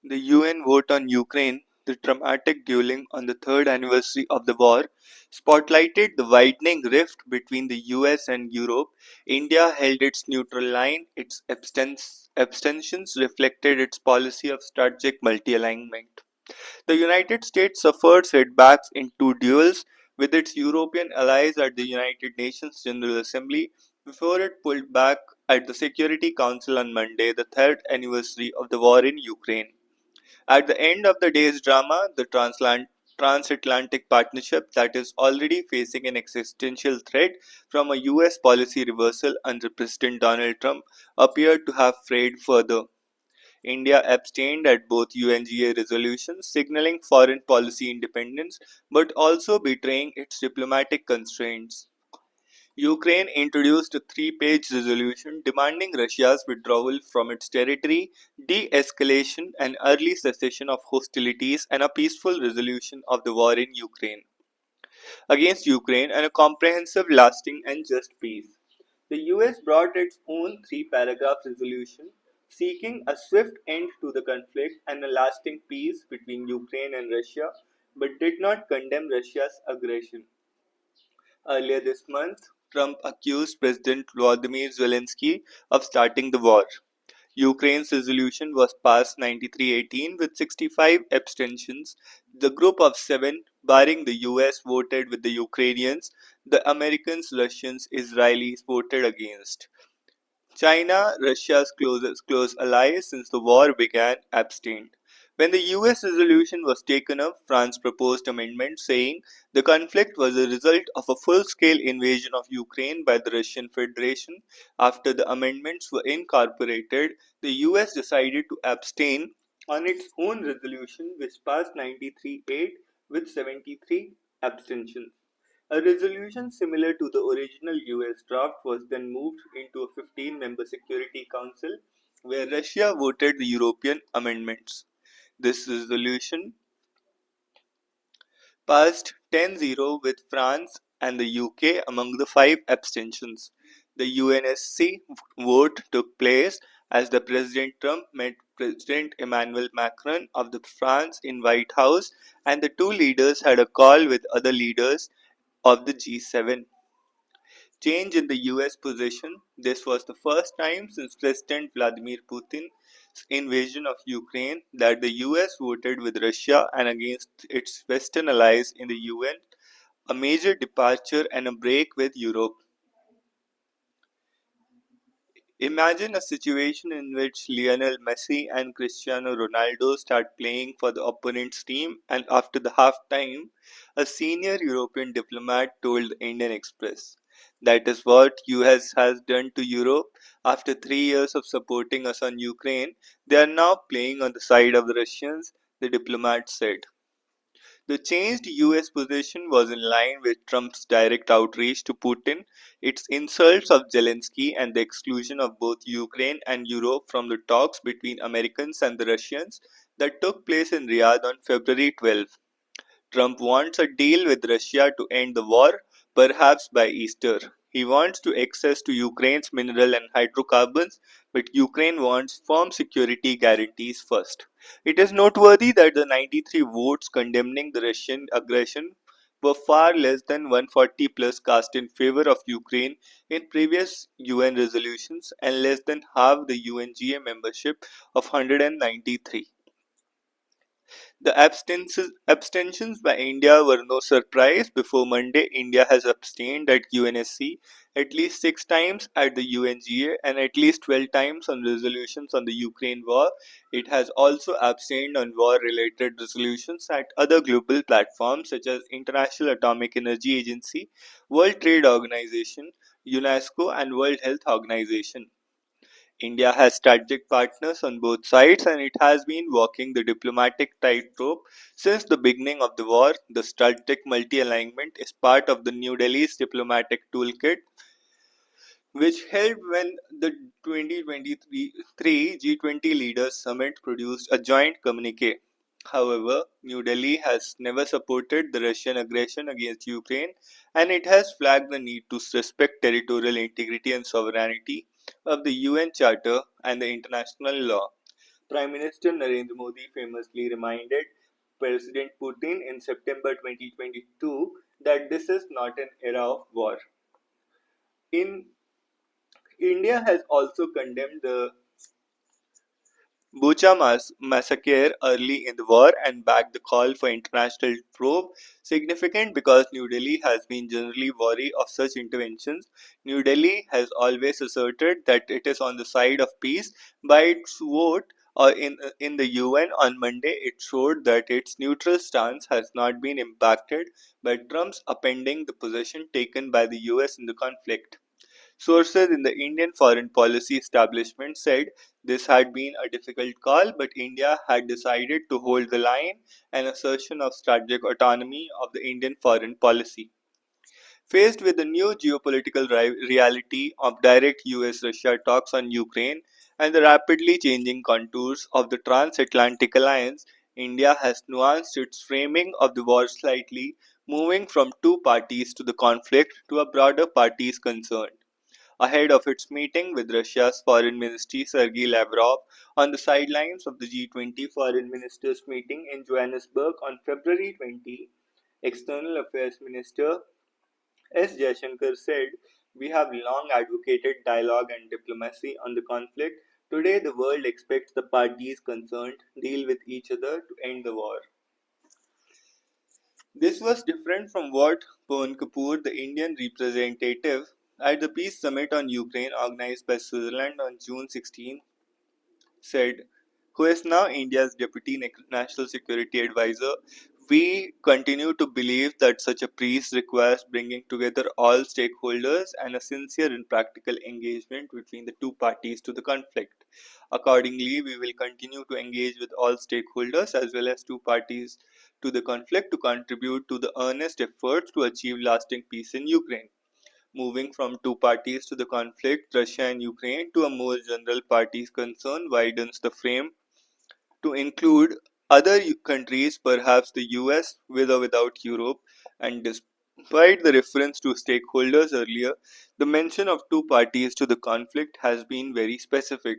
The UN vote on Ukraine, the dramatic dueling on the third anniversary of the war, spotlighted the widening rift between the US and Europe. India held its neutral line, its abstentions reflected its policy of strategic multi alignment. The United States suffered setbacks in two duels with its European allies at the United Nations General Assembly before it pulled back at the Security Council on Monday, the third anniversary of the war in Ukraine. At the end of the day's drama, the transatlantic partnership that is already facing an existential threat from a US policy reversal under President Donald Trump appeared to have frayed further. India abstained at both UNGA resolutions, signaling foreign policy independence but also betraying its diplomatic constraints. Ukraine introduced a three-page resolution demanding Russia's withdrawal from its territory, de-escalation and early cessation of hostilities and a peaceful resolution of the war in Ukraine against Ukraine and a comprehensive, lasting and just peace. The US brought its own three-paragraph resolution seeking a swift end to the conflict and a lasting peace between Ukraine and Russia, but did not condemn Russia's aggression. Earlier this month, Trump accused President Volodymyr Zelensky of starting the war. Ukraine's resolution was passed 93-18 with 65 abstentions. The group of seven, barring the US, voted with the Ukrainians. The Americans, Russians, Israelis voted against. China, Russia's close ally since the war began, abstained. When the US resolution was taken up, France proposed amendments saying the conflict was a result of a full-scale invasion of Ukraine by the Russian Federation. After the amendments were incorporated, the US decided to abstain on its own resolution, which passed 93-8 with 73 abstentions. A resolution similar to the original US draft was then moved into a 15-member Security Council, where Russia voted the European amendments. This resolution passed 10-0 with France and the UK among the five abstentions. The UNSC vote took place as the President Trump met President Emmanuel Macron of the France in White House, and the two leaders had a call with other leaders of the G7. Change in the US position. This was the first time since President Vladimir Putin's invasion of Ukraine that the US voted with Russia and against its Western allies in the UN, a major departure and a break with Europe. Imagine a situation in which Lionel Messi and Cristiano Ronaldo start playing for the opponent's team, and after the halftime, a senior European diplomat told the Indian Express. That is what US has done to Europe. After 3 years of supporting us on Ukraine, they are now playing on the side of the Russians, the diplomat said. The changed US position was in line with Trump's direct outreach to Putin, its insults of Zelensky, and the exclusion of both Ukraine and Europe from the talks between Americans and the Russians that took place in Riyadh on February 12. Trump wants a deal with Russia to end the war, perhaps by Easter. He wants to access to Ukraine's mineral and hydrocarbons, but Ukraine wants firm security guarantees first. It is noteworthy that the 93 votes condemning the Russian aggression were far less than 140 plus cast in favor of Ukraine in previous UN resolutions and less than half the UNGA membership of 193. The abstentions by India were no surprise. Before Monday, India has abstained at UNSC at least 6 times at the UNGA and at least 12 times on resolutions on the Ukraine war. It has also abstained on war related resolutions at other global platforms such as International Atomic Energy Agency, World Trade Organization, UNESCO, and World Health Organization. India has strategic partners on both sides and it has been walking the diplomatic tightrope since the beginning of the war. The strategic multi alignment is part of the New Delhi's diplomatic toolkit, which helped when the 2023 G20 Leaders Summit produced a joint communique. However, New Delhi has never supported the Russian aggression against Ukraine and it has flagged the need to respect territorial integrity and sovereignty of the UN Charter and the international law. Prime Minister Narendra Modi famously reminded President Putin in September 2022 that this is not an era of war. In India has also condemned the Bucha massacre early in the war and backed the call for international probe, significant because New Delhi has been generally wary of such interventions. New Delhi has always asserted that it is on the side of peace. By its vote in the UN on Monday, it showed that its neutral stance has not been impacted by Trump's appending the position taken by the US in the conflict. Sources in the Indian foreign policy establishment said this had been a difficult call, but India had decided to hold the line, an assertion of strategic autonomy of the Indian foreign policy. Faced with the new geopolitical reality of direct US Russia talks on Ukraine and the rapidly changing contours of the transatlantic alliance, India has nuanced its framing of the war slightly, moving from two parties to the conflict to a broader parties concerned. Ahead of its meeting with Russia's Foreign Minister Sergei Lavrov on the sidelines of the G20 Foreign Ministers meeting in Johannesburg on February 20, External Affairs Minister S. Jaishankar said, "We have long advocated dialogue and diplomacy on the conflict. Today, the world expects the parties concerned deal with each other to end the war." This was different from what Pawan Kapoor, the Indian representative at the Peace Summit on Ukraine organized by Switzerland on June 16, said, who is now India's Deputy National Security Advisor. We continue to believe that such a peace requires bringing together all stakeholders and a sincere and practical engagement between the two parties to the conflict. Accordingly, we will continue to engage with all stakeholders as well as two parties to the conflict to contribute to the earnest efforts to achieve lasting peace in Ukraine. Moving from two parties to the conflict, Russia and Ukraine, to a more general parties concern widens the frame to include other countries, perhaps the US, with or without Europe, and despite the reference to stakeholders earlier, the mention of two parties to the conflict has been very specific.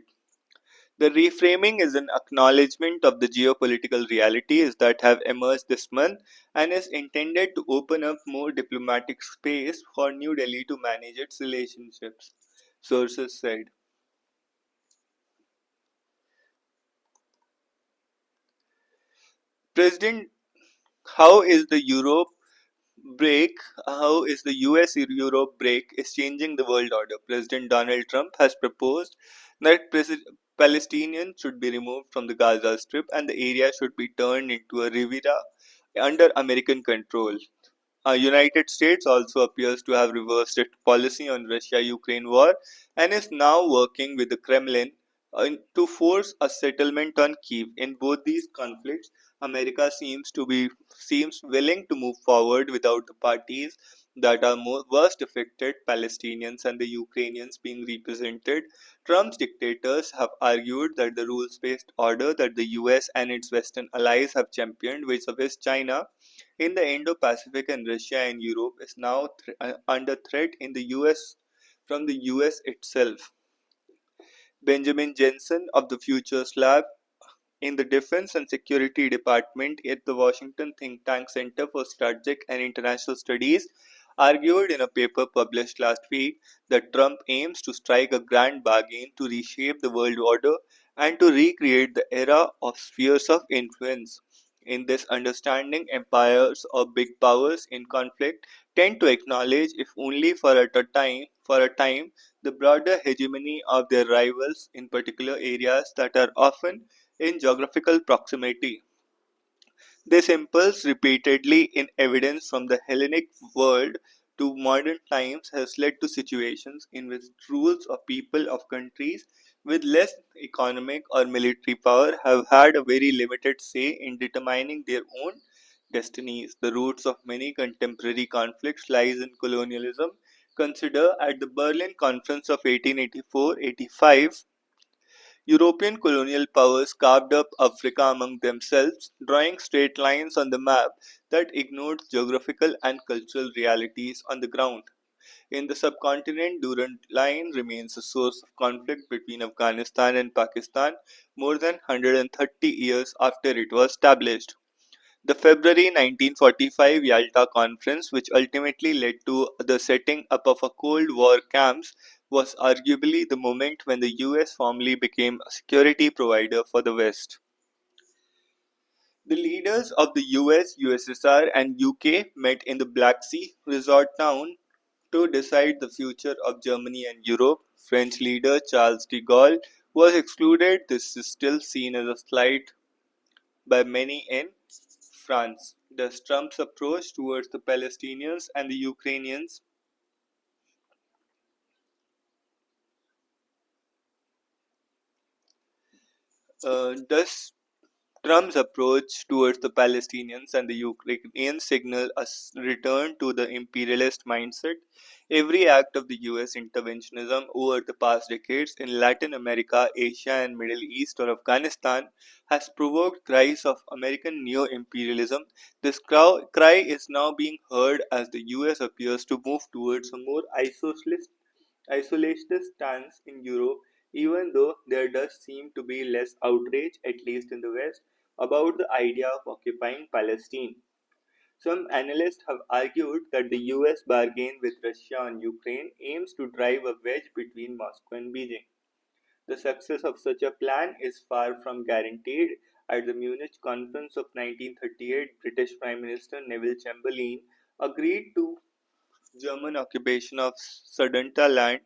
The reframing is an acknowledgement of the geopolitical realities that have emerged this month and is intended to open up more diplomatic space for New Delhi to manage its relationships, sources said. President, how is the Europe break, how is the US Europe break is changing the world order? President Donald Trump has proposed that Palestinians should be removed from the Gaza Strip and the area should be turned into a Riviera under American control. United States also appears to have reversed its policy on Russia-Ukraine war and is now working with the Kremlin to force a settlement on Kiev. In both these conflicts, America seems willing to move forward without the parties that are worst affected, Palestinians and the Ukrainians, being represented. Trump's dictators have argued that the rules-based order that the US and its Western allies have championed vis-a-vis China in the Indo-Pacific and Russia and Europe is now under threat in the US from the US itself. Benjamin Jensen of the Futures Lab in the Defense and Security Department at the Washington think tank Center for Strategic and International Studies argued in a paper published last week that Trump aims to strike a grand bargain to reshape the world order and to recreate the era of spheres of influence. In this understanding, empires or big powers in conflict tend to acknowledge, if only for a time, the broader hegemony of their rivals in particular areas that are often in geographical proximity. This impulse, repeatedly in evidence from the Hellenic world to modern times, has led to situations in which rules of people of countries with less economic or military power have had a very limited say in determining their own destinies. The roots of many contemporary conflicts lies in colonialism. Consider at the Berlin Conference of 1884-85, European colonial powers carved up Africa among themselves, drawing straight lines on the map that ignored geographical and cultural realities on the ground. In the subcontinent, Durand Line remains a source of conflict between Afghanistan and Pakistan more than 130 years after it was established. The February 1945 Yalta Conference, which ultimately led to the setting up of a Cold War camps, was arguably the moment when the US formally became a security provider for the West. The leaders of the US, USSR, and UK met in the Black Sea resort town to decide the future of Germany and Europe. French leader Charles de Gaulle was excluded. This is still seen as a slight by many in France. Thus, Trump's approach towards the Palestinians and the Ukrainians thus Trump's approach towards the Palestinians and the Ukrainians signal a return to the imperialist mindset. Every act of the US interventionism over the past decades in Latin America, Asia, and Middle East or Afghanistan has provoked cries of American neo imperialism. This cry is now being heard as the US appears to move towards a more isolationist stance in Europe, even though there does seem to be less outrage, at least in the West, about the idea of occupying Palestine. Some analysts have argued that the US bargain with Russia on Ukraine aims to drive a wedge between Moscow and Beijing. The success of such a plan is far from guaranteed. At the Munich Conference of 1938, British Prime Minister Neville Chamberlain agreed to German occupation of Sudetenland,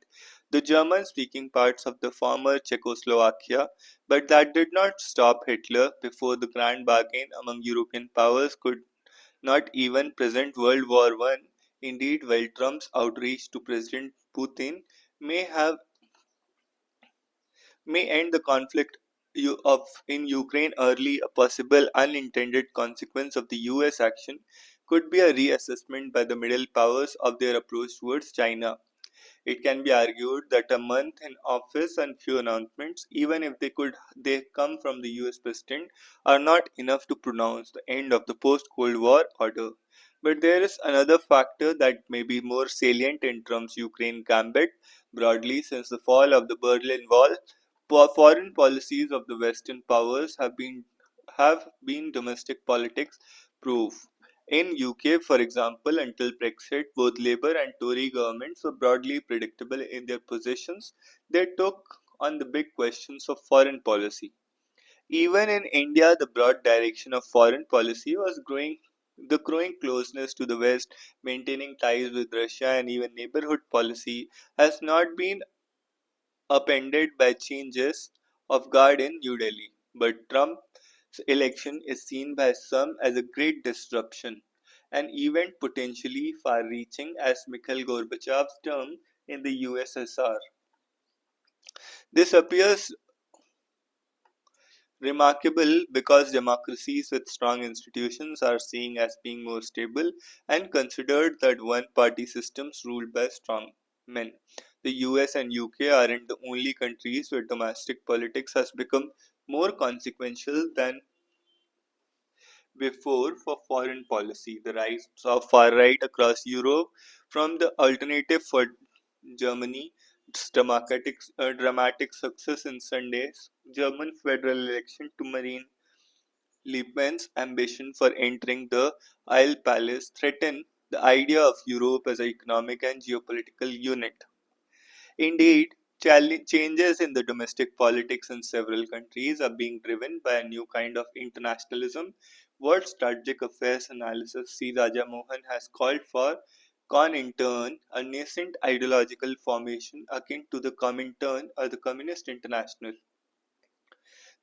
the German speaking parts of the former Czechoslovakia, but that did not stop Hitler before the grand bargain among European powers could not even present World War One. Indeed, while Trump's outreach to President Putin may have may end the conflict of in Ukraine early, a possible unintended consequence of the US action could be a reassessment by the Middle powers of their approach towards China. It can be argued that a month in office and few announcements, even if they come from the US president, are not enough to pronounce the end of the post-Cold War order. But there is another factor that may be more salient in Trump's Ukraine gambit. Broadly, since the fall of the Berlin Wall, foreign policies of the Western powers have been domestic politics proof. In UK, for example, until Brexit, both Labour and Tory governments were broadly predictable in their positions they took on the big questions of foreign policy. Even in India, the broad direction of foreign policy was growing. The growing closeness to the West, maintaining ties with Russia, and even neighborhood policy has not been upended by changes of guard in New Delhi. But Trump's election is seen by some as a great disruption, an event potentially far reaching as Mikhail Gorbachev's term in the USSR. This appears remarkable because democracies with strong institutions are seen as being more stable and considered that one party systems ruled by strong men. The US and UK aren't the only countries where domestic politics has become more consequential than before for foreign policy. The rise of far right across Europe, from the Alternative for Germany, dramatic success in Sunday's German federal election to Marine Le Pen's ambition for entering the Isle Palace threaten the idea of Europe as an economic and geopolitical unit. Indeed, changes in the domestic politics in several countries are being driven by a new kind of internationalism. World Strategic Affairs Analysis C. Raja Mohan has called for Comintern, a nascent ideological formation akin to the Comintern or the Communist International.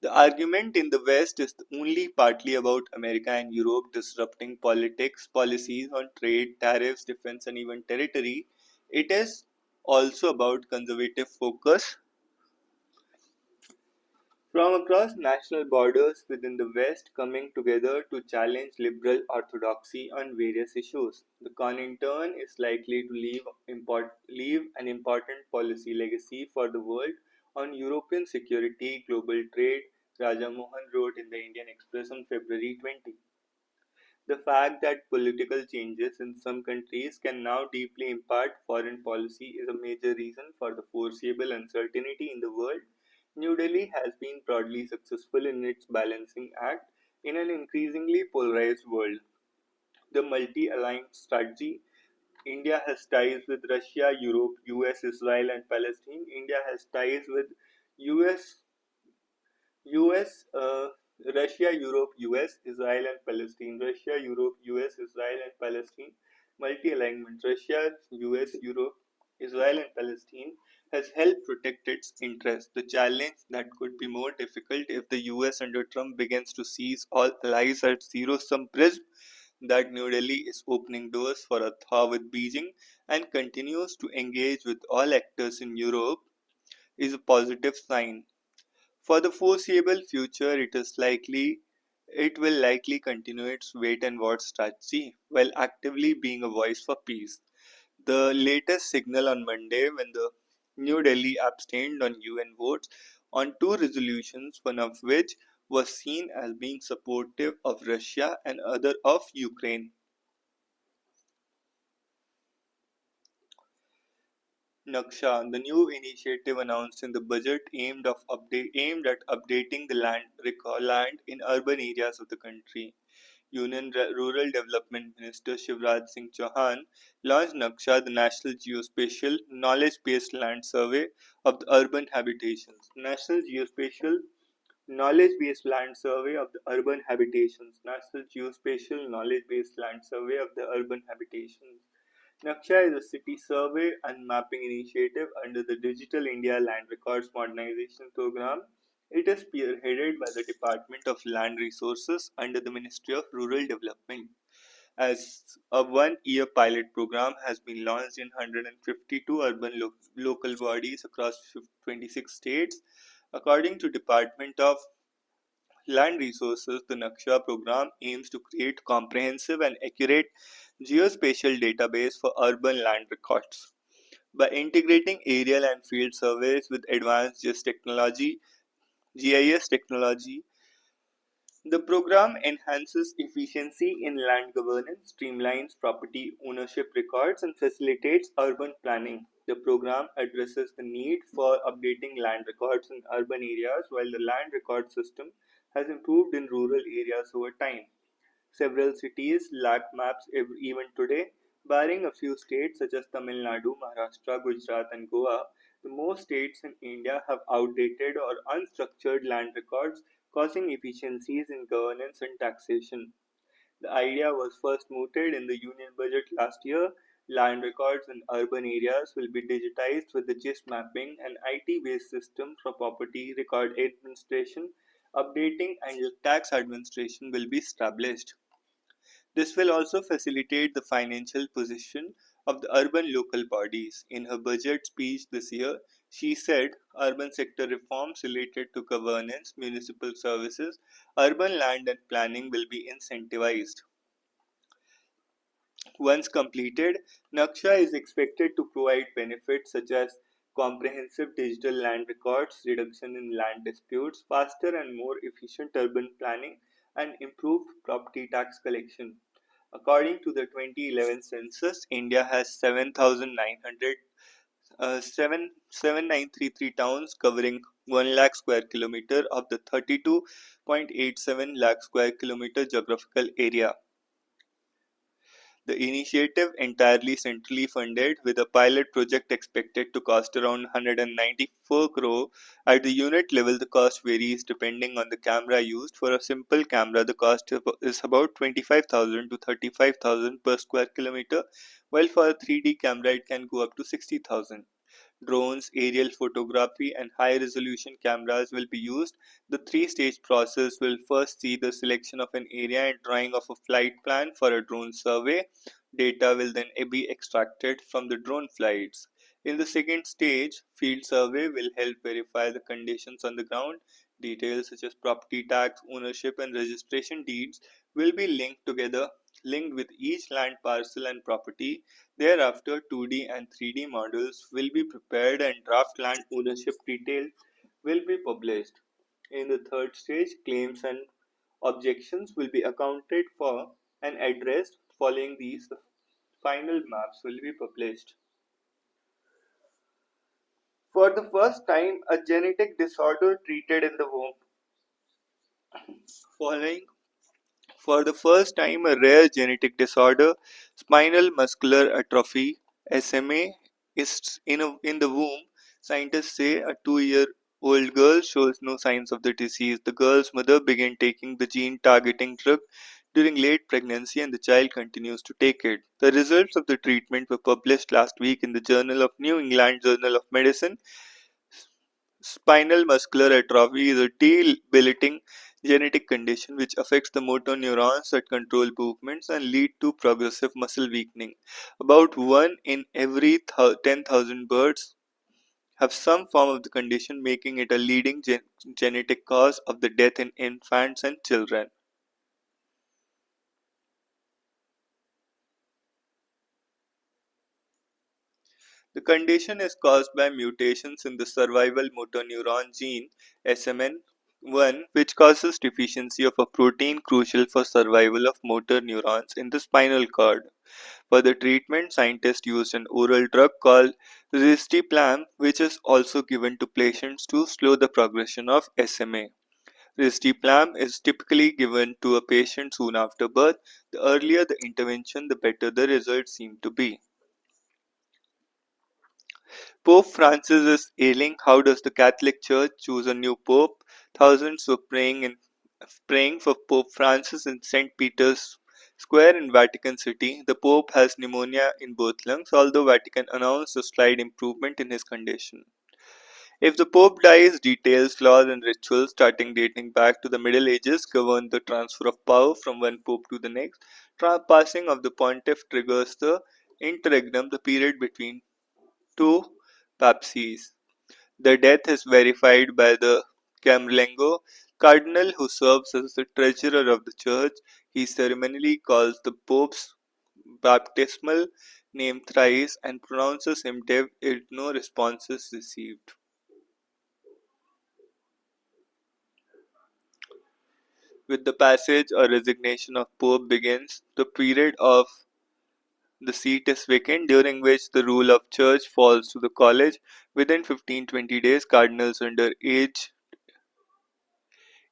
The argument in the West is only partly about America and Europe disrupting politics, policies on trade, tariffs, defense, and even territory. It is also about conservative focus from across national borders within the West coming together to challenge liberal orthodoxy on various issues. The Comintern is likely to leave an important policy legacy for the world on European security, global trade, Raja Mohan wrote in the Indian Express on February 20. The fact that political changes in some countries can now deeply impact foreign policy is a major reason for the foreseeable uncertainty in the world. New Delhi has been broadly successful in its balancing act in an increasingly polarized world. The multi-aligned strategy. India has ties with Russia, Europe, US, Israel, and Palestine. India has ties with US, US, Russia, Europe, US, Israel, and Palestine. Russia, Europe, US, Israel, and Palestine. Multi alignment. Russia, US, Europe, Israel, and Palestine has helped protect its interests. The challenge that could be more difficult if the US under Trump begins to seize all allies at zero sum prism that New Delhi is opening doors for a thaw with Beijing and continues to engage with all actors in Europe is a positive sign. For the foreseeable future, it will likely continue its wait and watch strategy while actively being a voice for peace. The latest signal on Monday, when the New Delhi abstained on UN votes on two resolutions, one of which was seen as being supportive of Russia and other of Ukraine. Naksha, the new initiative announced in the budget aimed at updating the land in urban areas of the country. Rural Development Minister Shivraj Singh Chauhan launched Naksha, the National Geospatial Knowledge-Based Land Survey of the Urban Habitations. National Geospatial Knowledge-Based Land Survey of the Urban Habitations. National Geospatial Knowledge-Based Land Survey of the Urban Habitations. Naksha is a city survey and mapping initiative under the Digital India Land Records Modernization Program. It is spearheaded by the Department of Land Resources under the Ministry of Rural Development. As a 1 year pilot program has been launched in 152 urban local bodies across 26 states. According to Department of Land Resources, the Naksha program aims to create comprehensive and accurate geospatial database for urban land records. By integrating aerial and field surveys with advanced GIS technology, the program enhances efficiency in land governance, streamlines property ownership records, and facilitates urban planning. The program addresses the need for updating land records in urban areas while the land record system has improved in rural areas over time. Several cities lack maps even today, barring a few states such as Tamil Nadu, Maharashtra, Gujarat, and Goa. The most states in India have outdated or unstructured land records, causing inefficiencies in governance and taxation. The idea was first mooted in the Union Budget last year. Land records in urban areas will be digitized with the GIS mapping, an IT-based system for property record administration, updating, and tax administration will be established. This will also facilitate the financial position of the urban local bodies. In her budget speech this year, she said urban sector reforms related to governance, municipal services, urban land and planning will be incentivized. Once completed, Naksha is expected to provide benefits such as comprehensive digital land records, reduction in land disputes, faster and more efficient urban planning, and improved property tax collection. According to the 2011 census, India has 7,900 7,933 towns covering 1 lakh square kilometer of the 32.87 lakh square kilometer geographical area. The initiative, entirely centrally funded, with a pilot project expected to cost around 194 crore. At the unit level, the cost varies depending on the camera used. For a simple camera, the cost is about 25,000 to 35,000 per square kilometer, while for a 3D camera, it can go up to 60,000. Drones, aerial photography, and high resolution cameras will be used. The three-stage process will first see the selection of an area and drawing of a flight plan for a drone survey. Data will then be extracted from the drone flights. In the second stage, field survey will help verify the conditions on the ground. Details such as property tax, ownership, and registration deeds will be linked with each land parcel and property. Thereafter, 2D and 3D models will be prepared and draft land ownership details will be published. In the third stage, claims and objections will be accounted for and addressed. Following these, the final maps will be published. For the first time, a genetic disorder treated in the home. Following For the first time, a rare genetic disorder, spinal muscular atrophy (SMA), is in the womb. Scientists say a 2-year-old girl shows no signs of the disease. The girl's mother began taking the gene targeting drug during late pregnancy, and the child continues to take it. The results of the treatment were published last week in the Journal of New England Journal of Medicine. Spinal muscular atrophy is a debilitating genetic condition which affects the motor neurons that control movements and lead to progressive muscle weakening. About 1 in every 10,000 birds have some form of the condition, making it a leading genetic cause of the death in infants and children. The condition is caused by mutations in the survival motor neuron gene SMN1, which causes deficiency of a protein crucial for survival of motor neurons in the spinal cord. For the treatment, scientists used an oral drug called risdiplam, which is also given to patients to slow the progression of SMA. Risdiplam is typically given to a patient soon after birth. The earlier the intervention, the better the results seem to be. Pope Francis is ailing. How does the Catholic Church choose a new pope? Thousands were praying for Pope Francis in St. Peter's Square in Vatican City. The Pope has pneumonia in both lungs, although Vatican announced a slight improvement in his condition. If the Pope dies, details, laws, and rituals starting dating back to the Middle Ages govern the transfer of power from one Pope to the next. Passing of the pontiff triggers the interregnum, the period between two papacies. The death is verified by the Camerlengo cardinal who serves as the treasurer of the church. He ceremonially calls the Pope's baptismal name thrice and pronounces him dead if no response is received. With the passage or resignation of Pope begins the period of the seat is vacant, during which the rule of church falls to the college. Within 15-20 days, cardinals under age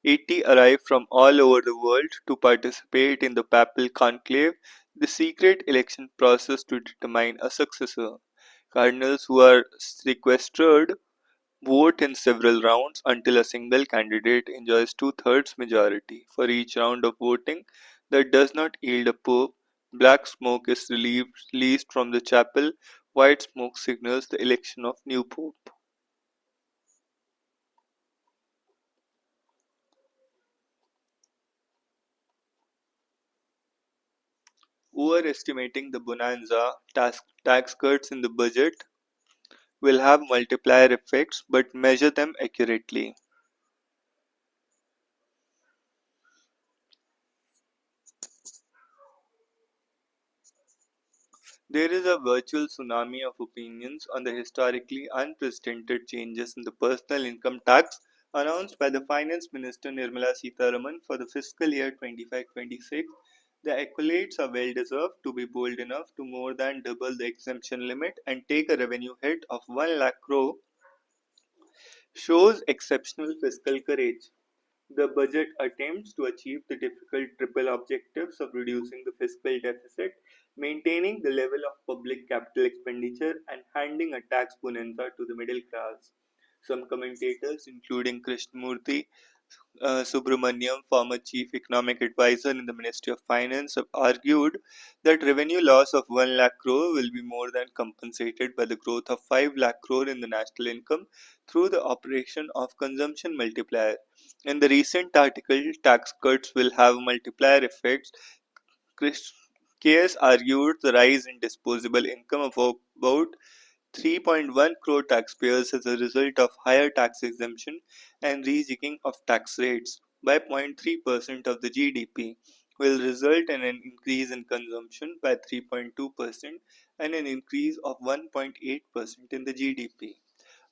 80 arrive from all over the world to participate in the papal conclave, the secret election process to determine a successor. Cardinals who are sequestered vote in several rounds until a single candidate enjoys two-thirds majority. For each round of voting that does not yield a pope, black smoke is released from the chapel. White smoke signals the election of new pope. Overestimating the bonanza tax cuts in the budget will have multiplier effects, but measure them accurately. There is a virtual tsunami of opinions on the historically unprecedented changes in the personal income tax announced by the Finance Minister Nirmala Sitharaman for the fiscal year 25-26. The accolades are well deserved. To be bold enough to more than double the exemption limit and take a revenue hit of 1 lakh crore shows exceptional fiscal courage. The budget attempts to achieve the difficult triple objectives of reducing the fiscal deficit, maintaining the level of public capital expenditure, and handing a tax bonanza to the middle class. Some commentators, including Krishnamurthy Subramaniam, former chief economic advisor in the Ministry of Finance, have argued that revenue loss of 1 lakh crore will be more than compensated by the growth of 5 lakh crore in the national income through the operation of consumption multiplier. In the recent article, tax cuts will have multiplier effects. Chris- KS argued the rise in disposable income of about 3.1 crore taxpayers as a result of higher tax exemption and rejigging of tax rates by 0.3% of the GDP will result in an increase in consumption by 3.2% and an increase of 1.8% in the GDP.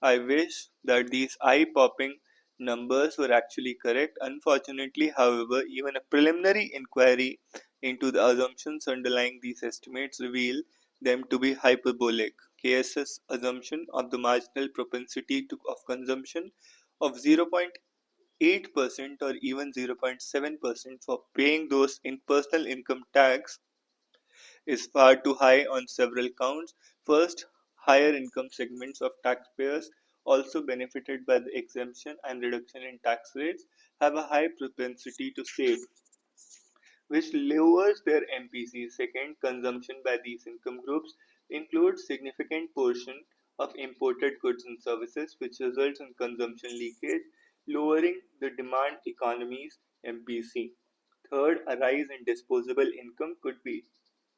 I wish that these eye-popping numbers were actually correct. Unfortunately, however, even a preliminary inquiry into the assumptions underlying these estimates reveal them to be hyperbolic. KS's assumption of the marginal propensity of consumption of 0.8% or even 0.7% for paying those in personal income tax is far too high on several counts. First, higher income segments of taxpayers also benefited by the exemption and reduction in tax rates have a high propensity to save, which lowers their MPC. Second, consumption by these income groups includes significant portion of imported goods and services, which results in consumption leakage, lowering the demand economy's MPC. Third, a rise in disposable income could be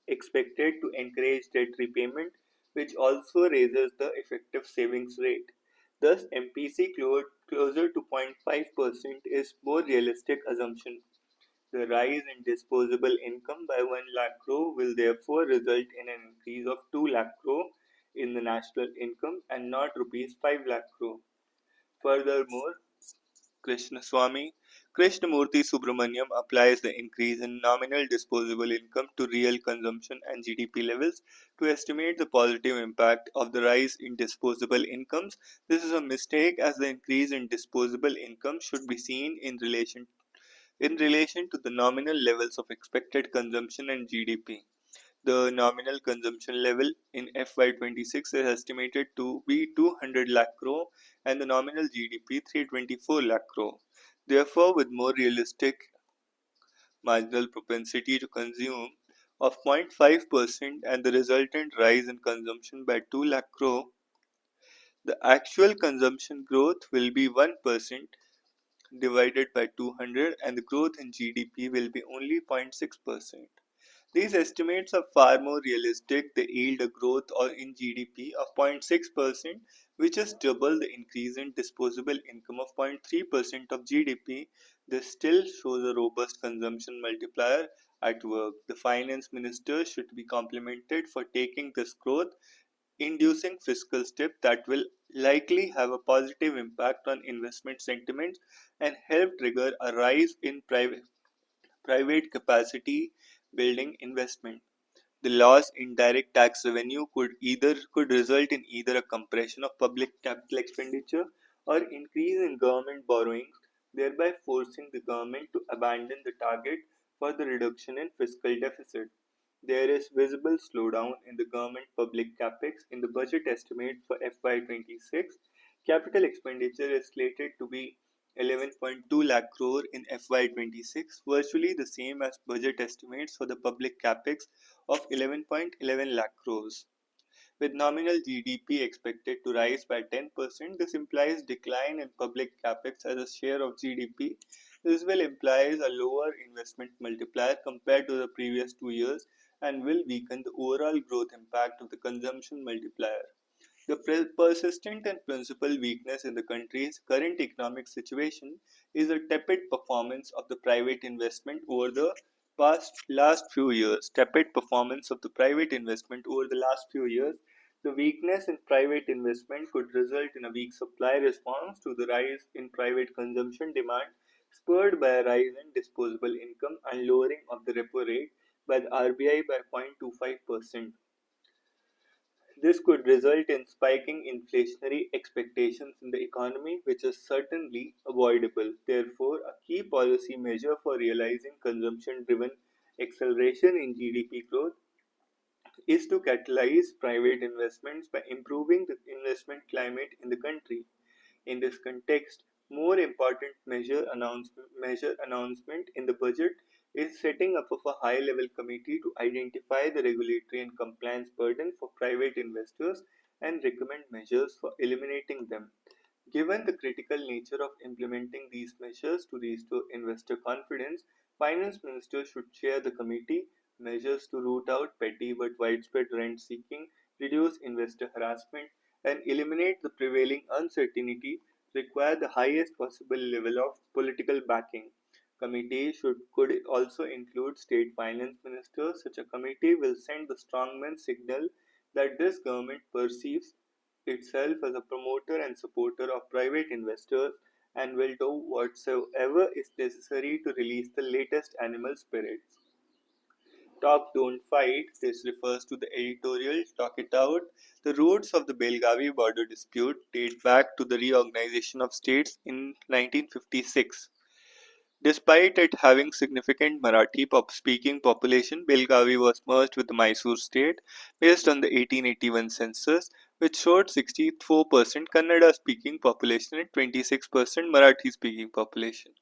expected to encourage debt repayment, which also raises the effective savings rate. Thus, MPC closer to 0.5% is more realistic assumption. The rise in disposable income by 1 lakh crore will therefore result in an increase of 2 lakh crore in the national income and not rupees 5 lakh crore. Furthermore, Krishnaswamy Krishnamurthy Subramaniam applies the increase in nominal disposable income to real consumption and GDP levels to estimate the positive impact of the rise in disposable incomes. This is a mistake as the increase in disposable income should be seen in relation to the nominal levels of expected consumption and GDP. The nominal consumption level in FY26 is estimated to be 200 lakh crore and the nominal GDP 324 lakh crore. Therefore, with more realistic marginal propensity to consume of 0.5% and the resultant rise in consumption by 2 lakh crore, the actual consumption growth will be 1% divided by 200 and the growth in GDP will be only 0.6%. These estimates are far more realistic. They yield a growth or in GDP of 0.6%, which is double the increase in disposable income of 0.3% of GDP. This still shows a robust consumption multiplier at work. The finance minister should be complimented for taking this growth inducing fiscal step that will likely have a positive impact on investment sentiments and help trigger a rise in private capacity building investment. The loss in direct tax revenue could result in either a compression of public capital expenditure or increase in government borrowings, thereby forcing the government to abandon the target for the reduction in fiscal deficit. There is visible slowdown in the government public capex in the budget estimate for FY26. Capital expenditure is slated to be 11.2 lakh crore in FY26, virtually the same as budget estimates for the public capex of 11.11 lakh crores. With nominal GDP expected to rise by 10%, this implies decline in public capex as a share of GDP. This will implies a lower investment multiplier compared to the previous 2 years and will weaken the overall growth impact of the consumption multiplier. The persistent and principal weakness in the country's current economic situation is a tepid performance of the private investment over the last few years. Tepid performance of the private investment over the last few years. The weakness in private investment could result in a weak supply response to the rise in private consumption demand, spurred by a rise in disposable income and lowering of the repo rate by the RBI by 0.25%. This could result in spiking inflationary expectations in the economy, which is certainly avoidable. Therefore, a key policy measure for realizing consumption driven acceleration in GDP growth is to catalyze private investments by improving the investment climate in the country. In this context, more important measure announcement in the budget is setting up of a high-level committee to identify the regulatory and compliance burden for private investors and recommend measures for eliminating them. Given the critical nature of implementing these measures to restore investor confidence, Finance Minister should chair the committee. Measures to root out petty but widespread rent seeking, reduce investor harassment, and eliminate the prevailing uncertainty require the highest possible level of political backing. Committee could also include state finance ministers. Such a committee will send the strongman signal that this government perceives itself as a promoter and supporter of private investors and will do whatsoever is necessary to release the latest animal spirits. Talk Don't Fight, this refers to the editorial Talk It Out. The roots of the Belgavi border dispute date back to the reorganization of states in 1956. Despite it having significant Marathi speaking population, Belgavi was merged with the Mysore state based on the 1881 census, which showed 64% Kannada speaking population and 26% Marathi speaking population.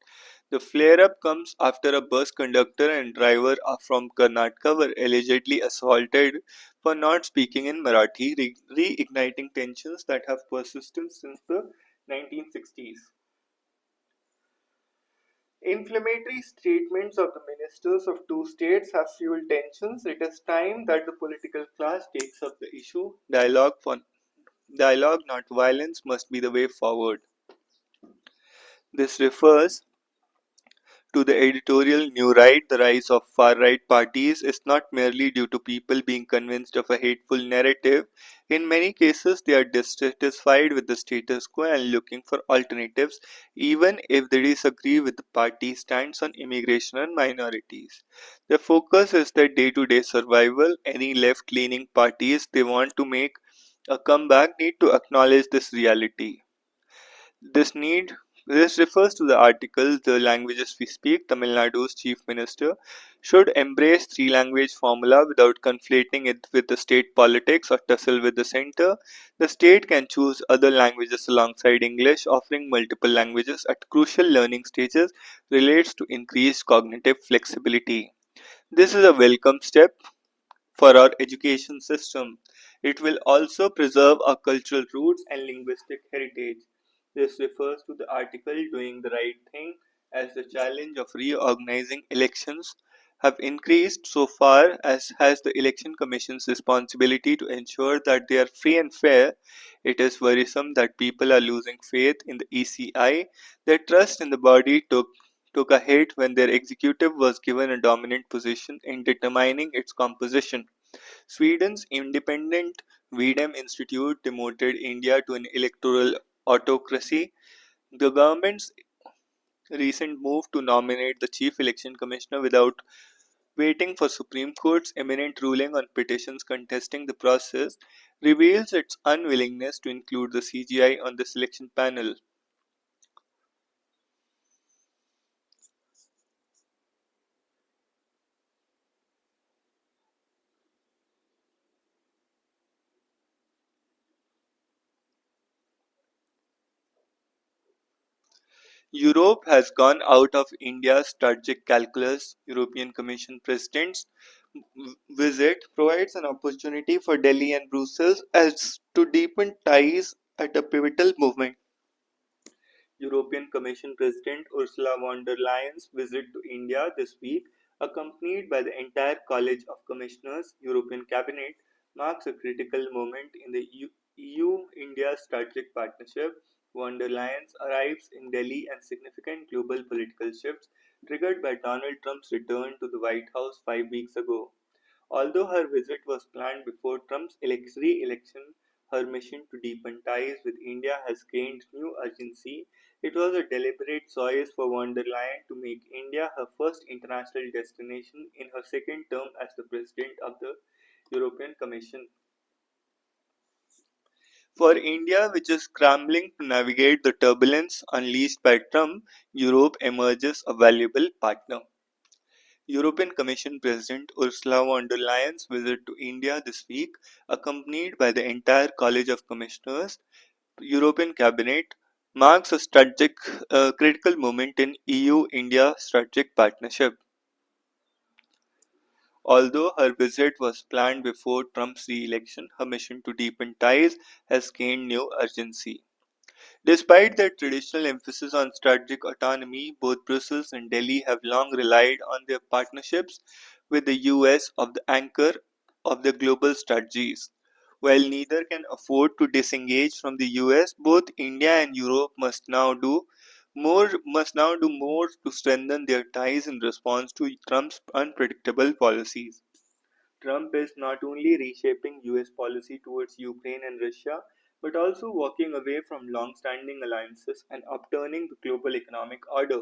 The flare-up comes after a bus conductor and driver from Karnataka were allegedly assaulted for not speaking in Marathi, reigniting tensions that have persisted since the 1960s. Inflammatory statements of the ministers of two states have fueled tensions. It is time that the political class takes up the issue. Dialogue, not violence, must be the way forward. This refers to the editorial New Right, the rise of far right parties is not merely due to people being convinced of a hateful narrative. In many cases, they are dissatisfied with the status quo and looking for alternatives, even if they disagree with the party's stance on immigration and minorities. Their focus is their day to day survival. Any left leaning parties they want to make a comeback need to acknowledge this reality. This need this refers to the article The Languages We Speak. Tamil Nadu's Chief Minister should embrace three-language formula without conflating it with the state politics or tussle with the center. The state can choose other languages alongside English. Offering multiple languages at crucial learning stages relates to increased cognitive flexibility. This is a welcome step for our education system. It will also preserve our cultural roots and linguistic heritage. This refers to the article Doing the Right Thing as the challenge of reorganizing elections have increased so far as has the election commission's responsibility to ensure that they are free and fair. It is worrisome that people are losing faith in the ECI. Their trust in the body took a hit when their executive was given a dominant position in determining its composition. Sweden's independent Videm Institute demoted India to an electoral autocracy. The government's recent move to nominate the chief election commissioner without waiting for Supreme Court's imminent ruling on petitions contesting the process reveals its unwillingness to include the CGI on the selection panel. Europe has gone out of India's strategic calculus. European Commission President's visit provides an opportunity for Delhi and Brussels as to deepen ties at a pivotal moment. European Commission President Ursula von der Leyen's visit to India this week, accompanied by the entire College of Commissioners European Cabinet, marks a critical moment in the EU-India strategic partnership. Von der Leyen arrives in Delhi and significant global political shifts triggered by Donald Trump's return to the White House 5 weeks ago. Although her visit was planned before Trump's re-election, her mission to deepen ties with India has gained new urgency. It was a deliberate choice for von der Leyen to make India her first international destination in her second term as the President of the European Commission. For India, which is scrambling to navigate the turbulence unleashed by Trump, Europe emerges a valuable partner. European Commission President Ursula von der Leyen's visit to India this week, accompanied by the entire College of Commissioners, European Cabinet, marks a critical moment in EU-India strategic partnership. Although her visit was planned before Trump's re-election, her mission to deepen ties has gained new urgency. Despite their traditional emphasis on strategic autonomy, both Brussels and Delhi have long relied on their partnerships with the US of the anchor of their global strategies. While neither can afford to disengage from the US, both India and Europe must now do more to strengthen their ties in response to Trump's unpredictable policies. Trump is not only reshaping US policy towards Ukraine and Russia, but also walking away from long standing alliances and upturning the global economic order.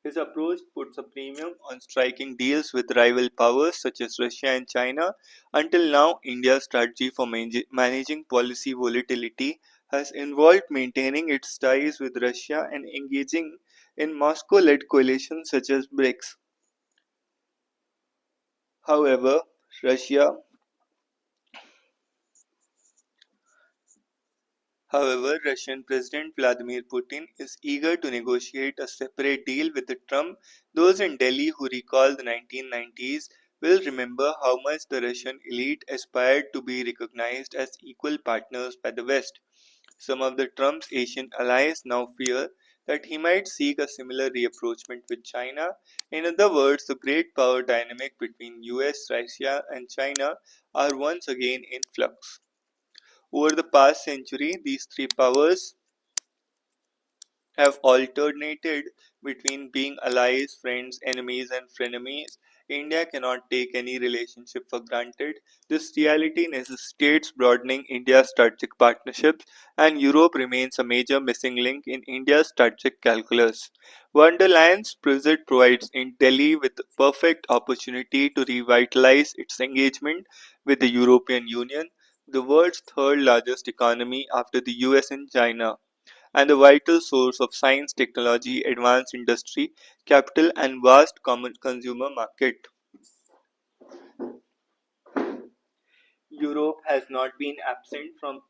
His approach puts a premium on striking deals with rival powers such as Russia and China. Until now, India's strategy for managing policy volatility has involved maintaining its ties with Russia and engaging in Moscow led coalitions such as BRICS. However, Russia However, Russian President Vladimir Putin is eager to negotiate a separate deal with Trump. Those in Delhi who recall the 1990s will remember how much the Russian elite aspired to be recognized as equal partners by the West. Some of the Trump's Asian allies now fear that he might seek a similar reapproachment with China. In other words, the great power dynamic between US, Russia, and China are once again in flux. Over the past century, these three powers have alternated between being allies, friends, enemies, and frenemies. India cannot take any relationship for granted. This reality necessitates broadening India's strategic partnerships, and Europe remains a major missing link in India's strategic calculus. Wonderland's visit provides in Delhi with the perfect opportunity to revitalize its engagement with the European Union, the world's third largest economy after the US and China, and a vital source of science, technology, advanced industry, capital, and vast common consumer market. Europe has not been absent from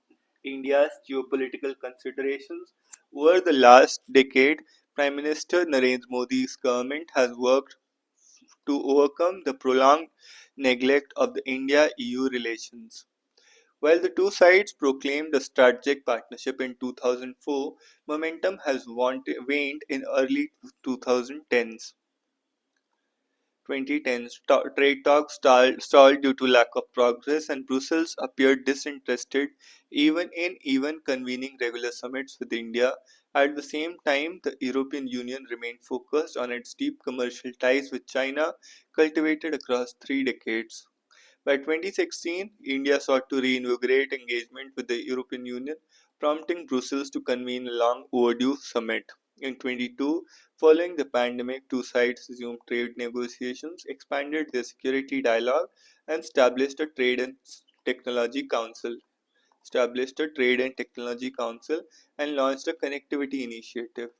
India's geopolitical considerations. Over the last decade, Prime Minister Narendra Modi's government has worked to overcome the prolonged neglect of the India-EU relations. While the two sides proclaimed a strategic partnership in 2004, momentum has waned in early 2010s. 2010s, trade talks stalled due to lack of progress, and Brussels appeared disinterested even convening regular summits with India. At the same time, the European Union remained focused on its deep commercial ties with China, cultivated across 3 decades. By 2016, India sought to reinvigorate engagement with the European Union, prompting Brussels to convene a long overdue summit. In 22, following the pandemic, two sides resumed trade negotiations, expanded their security dialogue, and Technology Council. Established a Trade and Technology Council and launched a connectivity initiative.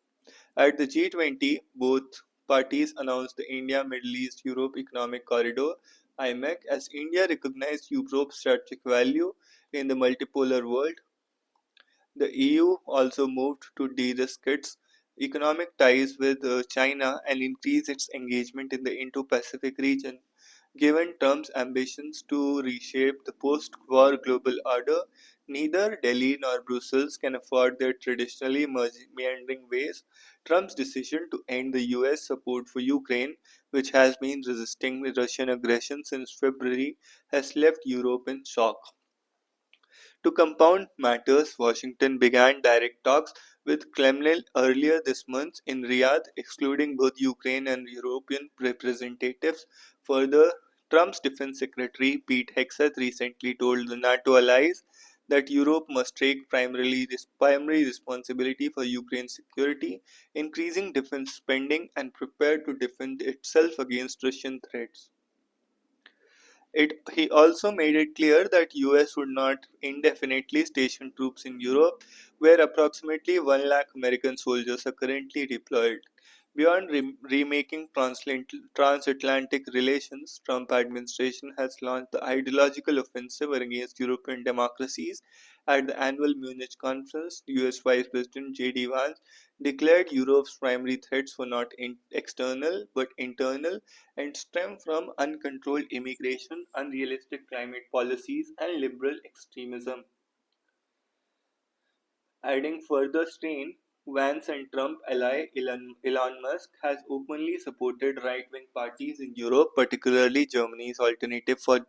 At the G20, both parties announced the India Middle East Europe Economic Corridor (IMEC) as India recognized Europe's strategic value in the multipolar world. The EU also moved to de-risk its economic ties with China and increase its engagement in the Indo-Pacific region. Given Trump's ambitions to reshape the post-war global order, neither Delhi nor Brussels can afford their traditionally meandering ways. Trump's decision to end the US support for Ukraine, which has been resisting Russian aggression since February, has left Europe in shock. To compound matters, Washington began direct talks with Kremlin earlier this month in Riyadh, excluding both Ukraine and European representatives. Further, Trump's defense secretary Pete Hegseth recently told the NATO allies that Europe must take primary responsibility for Ukraine's security, increasing defense spending, and prepare to defend itself against Russian threats. He also made it clear that US would not indefinitely station troops in Europe, where approximately 1 lakh American soldiers are currently deployed. Beyond remaking transatlantic relations, Trump administration has launched the ideological offensive against European democracies. At the annual Munich conference, US Vice President J.D. Vance declared Europe's primary threats were not external but internal and stem from uncontrolled immigration, unrealistic climate policies, and liberal extremism. Adding further strain, Vance and Trump ally Elon Musk has openly supported right-wing parties in Europe, particularly Germany's Alternative for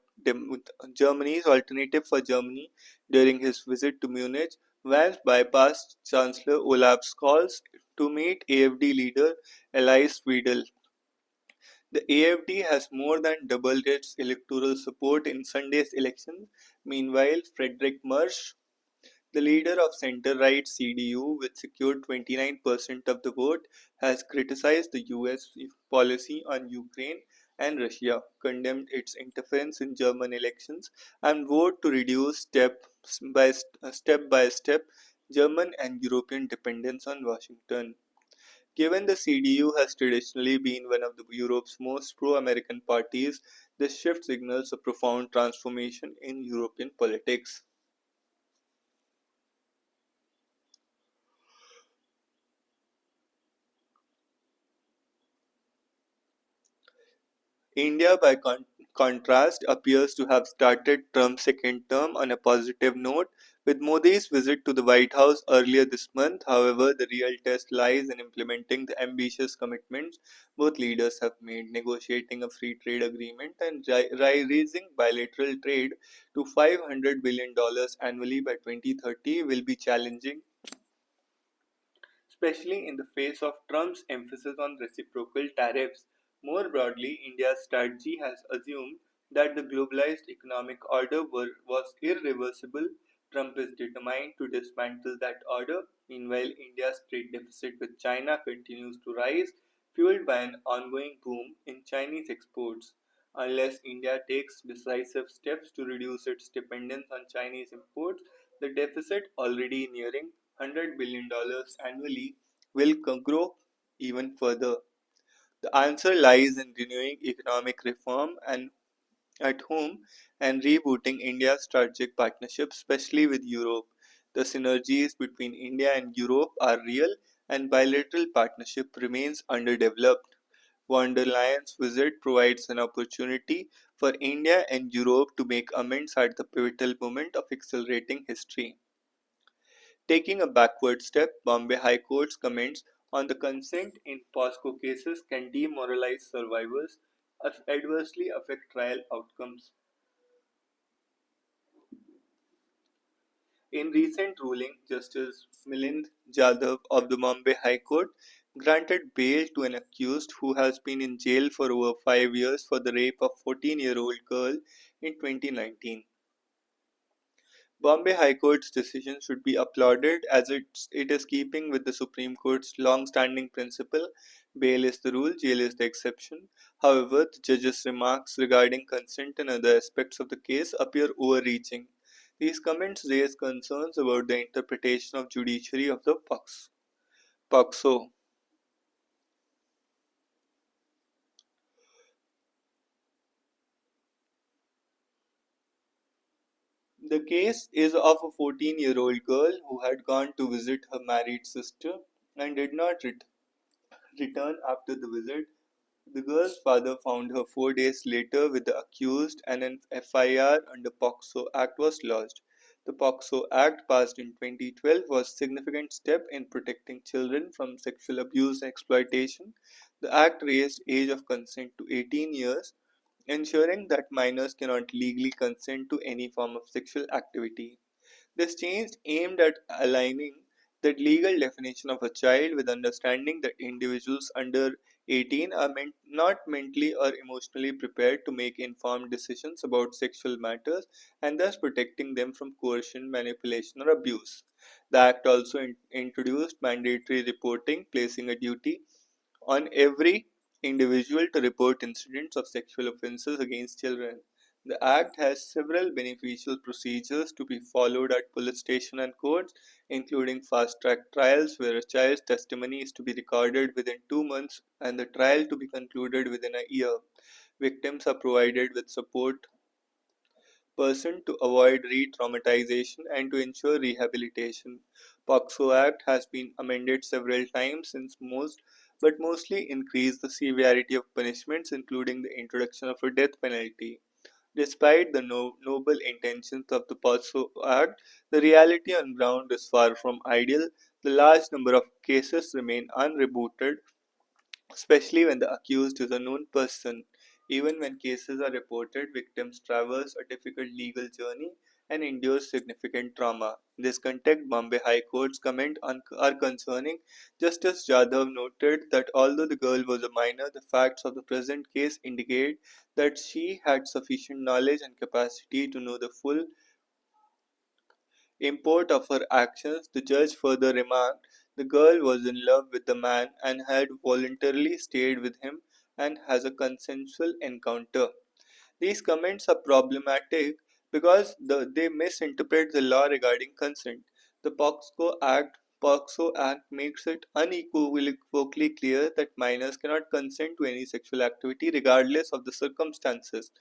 Germany. During his visit to Munich, Vance bypassed Chancellor Olaf Scholz to meet AfD leader Alice Weidel. The AfD has more than doubled its electoral support in Sunday's election. Meanwhile, Friedrich Merz, The leader of center-right CDU, which secured 29% of the vote, has criticized the US policy on Ukraine and Russia, condemned its interference in German elections, and vowed to reduce step by step German and European dependence on Washington. Given the CDU has traditionally been one of Europe's most pro-American parties, this shift signals a profound transformation in European politics. India, by contrast, appears to have started Trump's second term on a positive note, with Modi's visit to the White House earlier this month. However, the real test lies in implementing the ambitious commitments both leaders have made. Negotiating a free trade agreement and raising bilateral trade to $500 billion annually by 2030 will be challenging, especially in the face of Trump's emphasis on reciprocal tariffs. More broadly, India's strategy has assumed that the globalized economic order was irreversible. Trump is determined to dismantle that order. Meanwhile, India's trade deficit with China continues to rise, fueled by an ongoing boom in Chinese exports. Unless India takes decisive steps to reduce its dependence on Chinese imports, the deficit, already nearing $100 billion annually, will grow even further. The answer lies in renewing economic reform and at home and rebooting India's strategic partnerships, especially with Europe. The synergies between India and Europe are real, and bilateral partnership remains underdeveloped. Von der Leyen's visit provides an opportunity for India and Europe to make amends at the pivotal moment of accelerating history. Taking a backward step, Bombay High Court's comments on the consent in POSCO cases can demoralize survivors, adversely affect trial outcomes. In recent ruling, Justice Milind Jadhav of the Bombay High Court granted bail to an accused who has been in jail for over 5 years for the rape of 14-year-old girl in 2019. Bombay High Court's decision should be applauded as it is keeping with the Supreme Court's long-standing principle: bail is the rule, jail is the exception. However, the judge's remarks regarding consent and other aspects of the case appear overreaching. These comments raise concerns about the interpretation of judiciary of the POCSO. The case is of a 14-year-old girl who had gone to visit her married sister and did not return after the visit. The girl's father found her 4 days later with the accused, and an FIR under POCSO Act was lodged. The POCSO Act, passed in 2012, was a significant step in protecting children from sexual abuse and exploitation. The Act raised age of consent to 18 years, ensuring that minors cannot legally consent to any form of sexual activity. This change aimed at aligning the legal definition of a child with understanding that individuals under 18 are not mentally or emotionally prepared to make informed decisions about sexual matters, and thus protecting them from coercion, manipulation, or abuse. The Act also introduced mandatory reporting, placing a duty on every individual to report incidents of sexual offences against children. The Act has several beneficial procedures to be followed at police station and courts, including fast-track trials where a child's testimony is to be recorded within 2 months and the trial to be concluded within a year. Victims are provided with support person to avoid re-traumatization and to ensure rehabilitation. POCSO Act has been amended several times since but mostly increased the severity of punishments, including the introduction of a death penalty. Despite the noble intentions of the POSCO Act, the reality on ground is far from ideal. The large number of cases remain unrebooted, especially when the accused is a known person. Even when cases are reported, victims traverse a difficult legal journey and endure significant trauma. In this context, Bombay High Court's are concerning. Justice Jadhav noted that although the girl was a minor, the facts of the present case indicate that she had sufficient knowledge and capacity to know the full import of her actions, the judge further remarked the girl was in love with the man and had voluntarily stayed with him and has a consensual encounter. These comments are problematic because they misinterpret the law regarding consent. The POXO Act makes it unequivocally clear that minors cannot consent to any sexual activity regardless of the circumstances.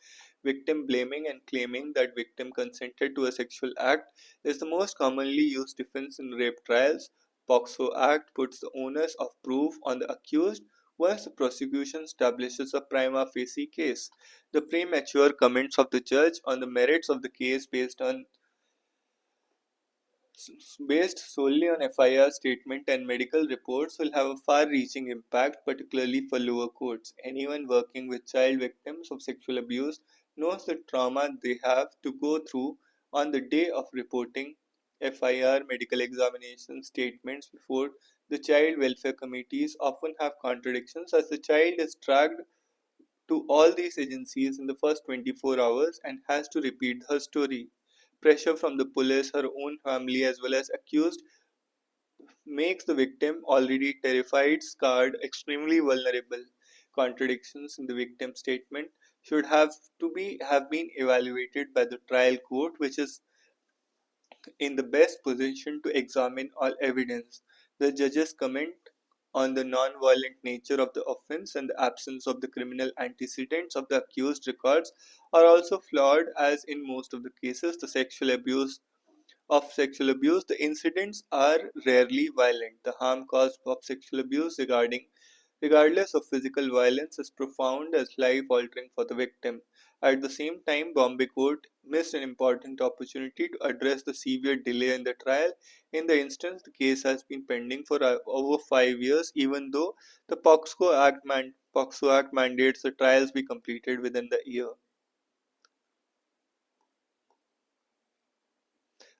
Victim blaming and claiming that victim consented to a sexual act is the most commonly used defense in rape trials. POXO Act puts the onus of proof on the accused once the prosecution establishes a prima facie case. The premature comments of the judge on the merits of the case based solely on FIR statement and medical reports will have a far-reaching impact, particularly for lower courts. Anyone working with child victims of sexual abuse knows the trauma they have to go through on the day of reporting. FIR medical examination statements before the child welfare committees often have contradictions as the child is dragged to all these agencies in the first 24 hours and has to repeat her story. Pressure from the police, her own family, as well as accused makes the victim, already terrified, scarred, extremely vulnerable. Contradictions in the victim statement should have been evaluated by the trial court, which is in the best position to examine all evidence. The judge's comment on the non-violent nature of the offense and the absence of the criminal antecedents of the accused records are also flawed, as in most of the cases sexual abuse, the incidents are rarely violent. The harm caused of sexual abuse regardless of physical violence, is profound as life altering for the victim. At the same time, Bombay court missed an important opportunity to address the severe delay in the trial. In the instance, the case has been pending for over 5 years, even though the POXO Act mandates the trials be completed within the year.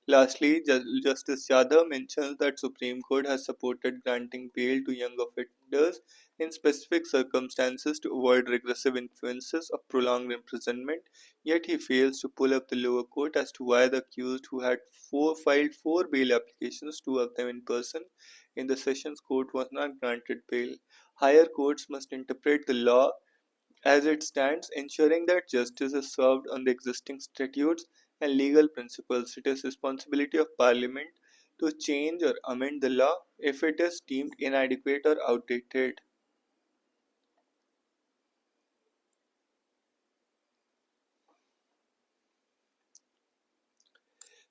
Lastly, Justice Yadav mentions that Supreme Court has supported granting bail to young offenders in specific circumstances to avoid regressive influences of prolonged imprisonment, yet he fails to pull up the lower court as to why the accused who had filed four bail applications, two of them in person, in the Sessions Court was not granted bail. Higher courts must interpret the law as it stands, ensuring that justice is served on the existing statutes and legal principles. It is the responsibility of Parliament to change or amend the law if it is deemed inadequate or outdated.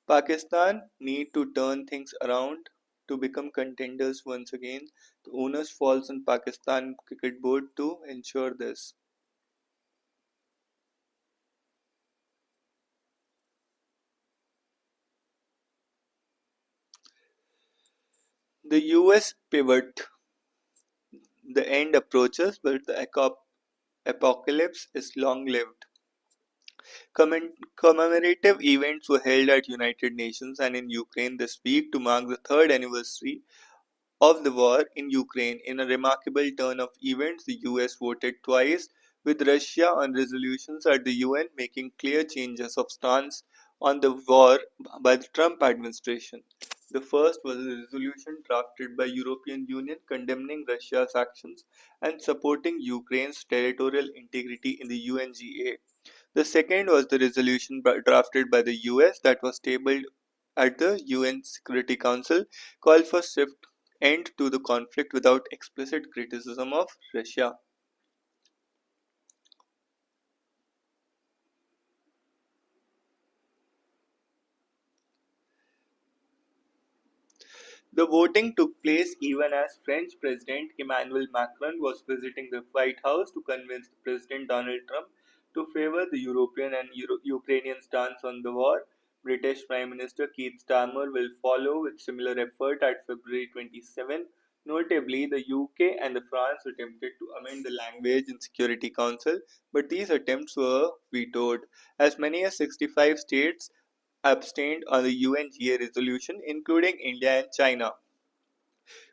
Pakistan need to turn things around to become contenders once again. The onus falls on Pakistan Cricket Board to ensure this. The US pivot. The end approaches, but the apocalypse is long-lived. Commemorative events were held at United Nations and in Ukraine this week to mark the third anniversary of the war in Ukraine. In a remarkable turn of events, the US voted twice with Russia on resolutions at the UN, making clear changes of stance on the war by the Trump administration. The first was a resolution drafted by European Union condemning Russia's actions and supporting Ukraine's territorial integrity in the UNGA. The second was the resolution drafted by the US that was tabled at the UN Security Council, called for swift end to the conflict without explicit criticism of Russia. The voting took place even as French President Emmanuel Macron was visiting the White House to convince President Donald Trump to favor the European and Ukrainian stance on the war. British Prime Minister Keir Starmer will follow with similar effort at February 27. Notably, the UK and France attempted to amend the language in Security Council, but these attempts were vetoed. As many as 65 states abstained on the UNGA resolution, including India and China.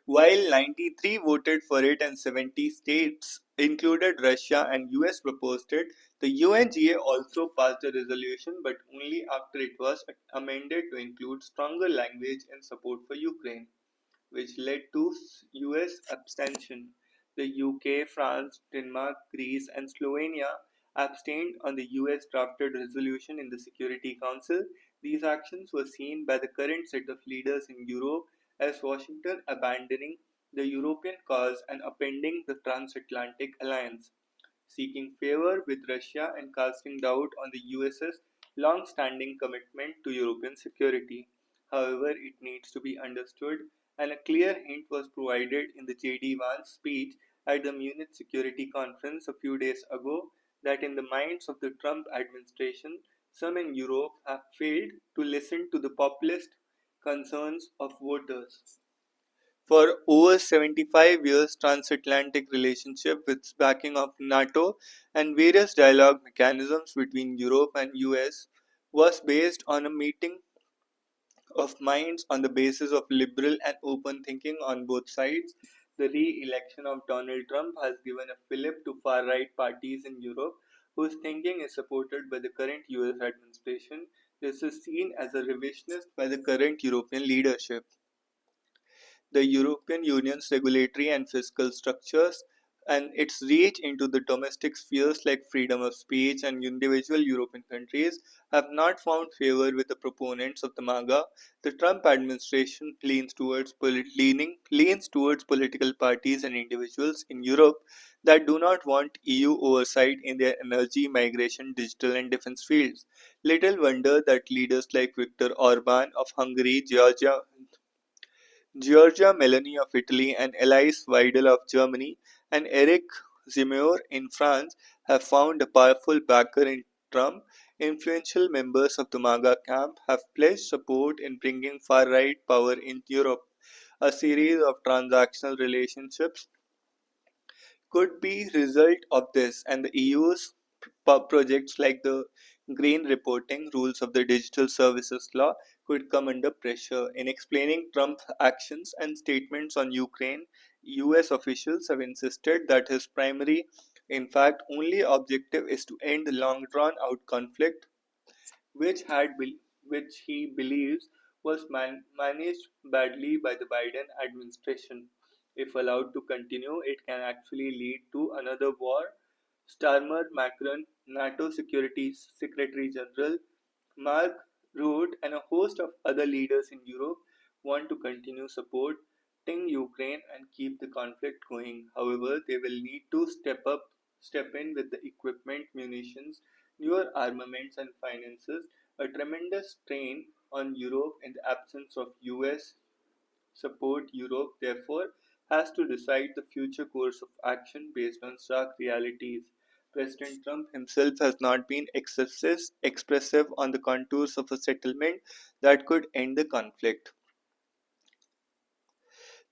While 93 voted for it and 70 states, included Russia and US, proposed it, the UNGA also passed a resolution but only after it was amended to include stronger language in support for Ukraine, which led to US abstention. The UK, France, Denmark, Greece, and Slovenia abstained on the US drafted resolution in the Security Council. These actions were seen by the current set of leaders in Europe as Washington abandoning the European cause and upending the transatlantic alliance, seeking favor with Russia and casting doubt on the US's long standing commitment to European security. However, it needs to be understood, and a clear hint was provided in the J.D. Vance speech at the Munich Security Conference a few days ago, that in the minds of the Trump administration, some in Europe have failed to listen to the populist concerns of voters. For over 75 years, transatlantic relationship with backing of NATO and various dialogue mechanisms between Europe and US was based on a meeting of minds on the basis of liberal and open thinking on both sides. The re-election of Donald Trump has given a fillip to far-right parties in Europe whose thinking is supported by the current US administration. This is seen as a revisionist by the current European leadership. The European Union's regulatory and fiscal structures and its reach into the domestic spheres like freedom of speech and individual European countries have not found favor with the proponents of the MAGA. The Trump administration leans towards political parties and individuals in Europe that do not want EU oversight in their energy, migration, digital and defense fields. Little wonder that leaders like Viktor Orban of Hungary, Giorgia Meloni of Italy and Alice Weidel of Germany and Eric Zemmour in France have found a powerful backer in Trump. Influential members of the MAGA camp have pledged support in bringing far-right power in Europe. A series of transactional relationships could be result of this, and the EU's projects like the green reporting rules of the digital services law could come under pressure. In explaining Trump's actions and statements on Ukraine, US officials have insisted that his primary, in fact only objective, is to end the long drawn out conflict which which he believes was managed badly by the Biden administration. If allowed to continue, it can actually lead to another war. Starmer Macron, NATO Security Secretary General Mark Rutte, and a host of other leaders in Europe want to continue supporting Ukraine and keep the conflict going. However, they will need to step in with the equipment, munitions, newer armaments, and finances, a tremendous strain on Europe in the absence of US support. Europe, therefore, has to decide the future course of action based on stark realities. President Trump himself has not been expressive on the contours of a settlement that could end the conflict.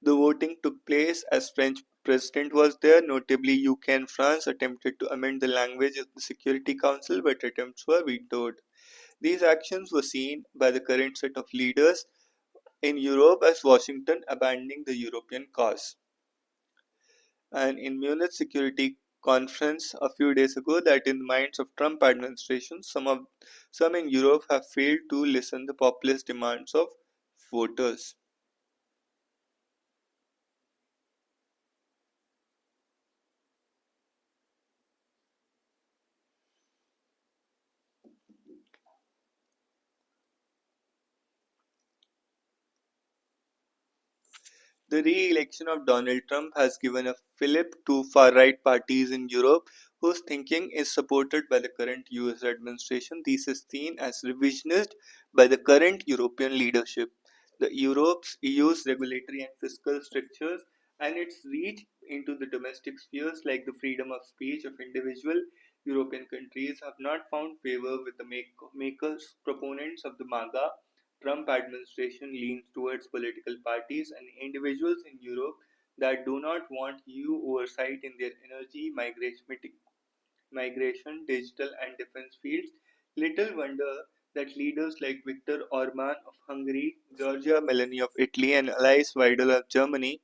The voting took place as French president was there. Notably, UK and France attempted to amend the language of the Security Council, but attempts were vetoed. These actions were seen by the current set of leaders in Europe as Washington abandoning the European cause. And in Munich Security Conference a few days ago, that in the minds of Trump administration, some in Europe have failed to listen the populist demands of voters. The re-election of Donald Trump has given a fillip to far-right parties in Europe whose thinking is supported by the current US administration. This is seen as revisionist by the current European leadership. The Europe's EU's regulatory and fiscal structures and its reach into the domestic spheres like the freedom of speech of individual European countries have not found favor with the makers proponents of the MAGA Trump administration leans towards political parties and individuals in Europe that do not want EU oversight in their energy, migration, digital, and defense fields. Little wonder that leaders like Viktor Orban of Hungary, Giorgia Meloni of Italy, and Alice Weidel of Germany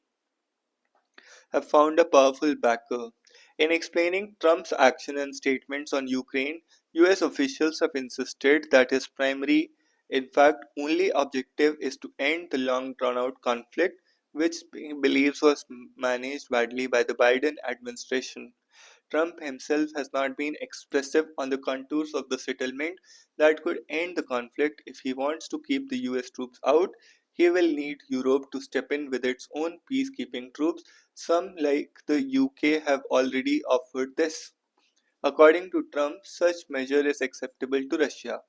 have found a powerful backer. In explaining Trump's action and statements on Ukraine, US officials have insisted that his primary, in fact, only objective is to end the long drawn out conflict, which he believes was managed badly by the Biden administration. Trump himself has not been expressive on the contours of the settlement that could end the conflict. If he wants to keep the US troops out, he will need Europe to step in with its own peacekeeping troops. Some, like the UK, have already offered this. According to Trump, such measure is acceptable to Russia.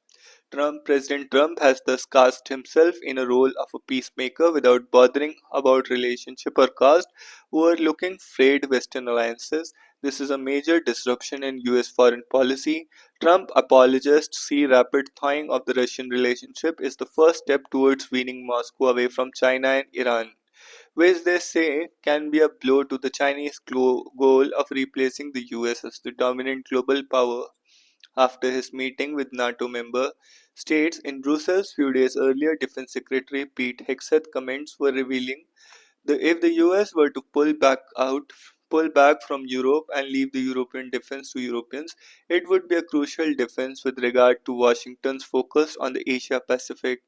President Trump has thus cast himself in a role of a peacemaker without bothering about relationship or caste, overlooking frayed Western alliances. This is a major disruption in US foreign policy. Trump apologists see rapid thawing of the Russian relationship is the first step towards weaning Moscow away from China and Iran, which they say can be a blow to the Chinese goal of replacing the US as the dominant global power. After his meeting with NATO member states in Brussels few days earlier, Defense Secretary Pete Hegseth comments were revealing if the US were to pull back from Europe and leave the European defense to Europeans, it would be a crucial defense with regard to Washington's focus on the Asia Pacific.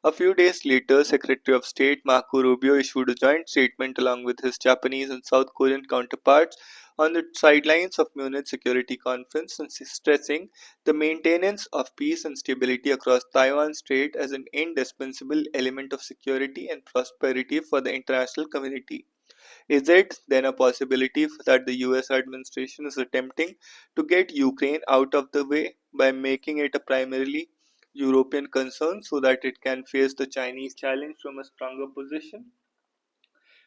A few days later, Secretary of State Marco Rubio issued a joint statement along with his Japanese and South Korean counterparts on the sidelines of Munich Security Conference and stressing the maintenance of peace and stability across Taiwan Strait as an indispensable element of security and prosperity for the international community. Is it then a possibility that the US administration is attempting to get Ukraine out of the way by making it a primarily European concern so that it can face the Chinese challenge from a stronger position?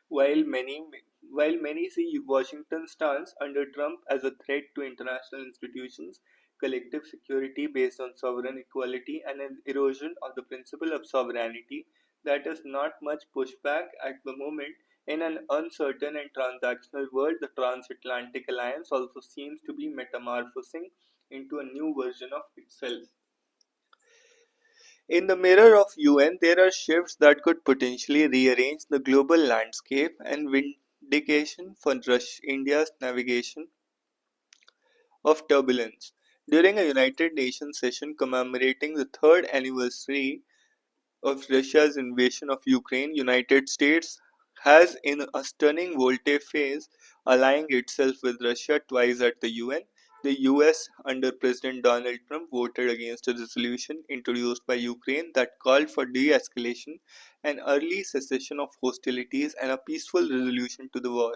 While many while many see Washington's stance under Trump as a threat to international institutions, collective security based on sovereign equality, and an erosion of the principle of sovereignty, that is not much pushback at the moment. In an uncertain and transactional world, the transatlantic alliance also seems to be metamorphosing into a new version of itself. In the mirror of UN, there are shifts that could potentially rearrange the global landscape and vindication for India's navigation of turbulence. During a United Nations session commemorating the third anniversary of Russia's invasion of Ukraine, United States has in a stunning volte-face allying itself with Russia twice at the UN. The US under President Donald Trump voted against a resolution introduced by Ukraine that called for de-escalation, an early cessation of hostilities and a peaceful resolution to the war.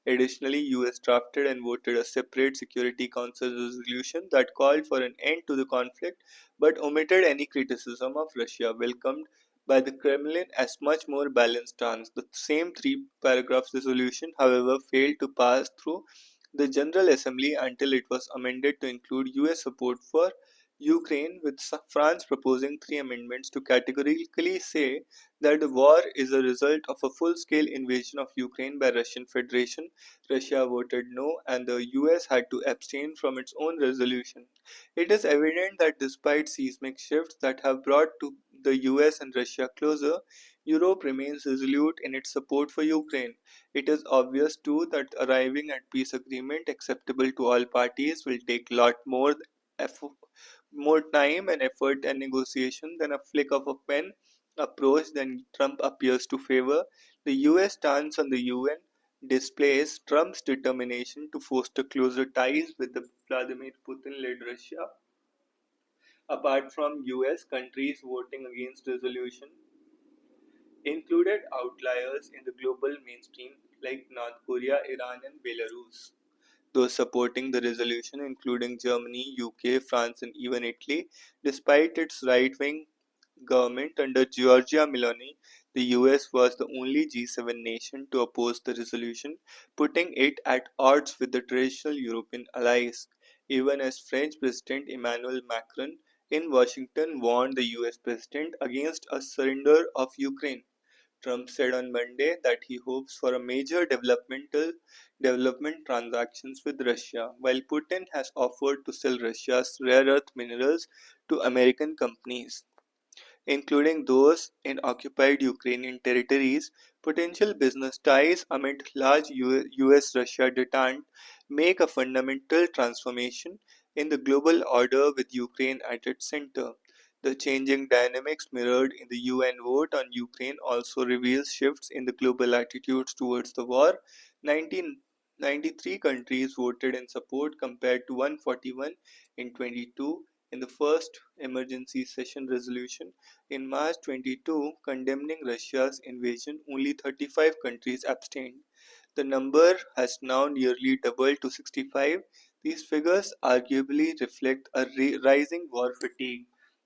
Additionally, US drafted and voted a separate Security Council resolution that called for an end to the conflict but omitted any criticism of Russia, welcomed by the Kremlin as much more balanced stance. The same three-paragraph resolution, however, failed to pass through the General Assembly until it was amended to include US support for Ukraine, with France proposing three amendments to categorically say that the war is a result of a full-scale invasion of Ukraine by Russian Federation. Russia voted no and the US had to abstain from its own resolution. It is evident that despite seismic shifts that have brought the US and Russia closer, Europe remains resolute in its support for Ukraine. It is obvious too that arriving at peace agreement acceptable to all parties will take lot effort, more time and effort and negotiation than a flick of a pen approach than Trump appears to favor. The US stance on the UN displays Trump's determination to foster closer ties with the Vladimir Putin-led Russia. Apart from US, countries voting against resolution included outliers in the global mainstream like North Korea, Iran, and Belarus. Those supporting the resolution, including Germany, UK, France, and even Italy, despite its right wing government under Giorgia Meloni, the US was the only G7 nation to oppose the resolution, putting it at odds with the traditional European allies, even as French President Emmanuel Macron in Washington warned the US President against a surrender of Ukraine. Trump said on Monday that he hopes for a major development transactions with Russia, while Putin has offered to sell Russia's rare earth minerals to American companies, including those in occupied Ukrainian territories. Potential business ties amid large US Russia detente make a fundamental transformation in the global order with Ukraine at its center. The changing dynamics mirrored in the UN vote on Ukraine also reveals shifts in the global attitudes towards the war. 1993 countries voted in support compared to 141 in 22 in the first emergency session resolution. In March 22, condemning Russia's invasion, only 35 countries abstained. The number has now nearly doubled to 65. These figures arguably reflect a rising war fatigue.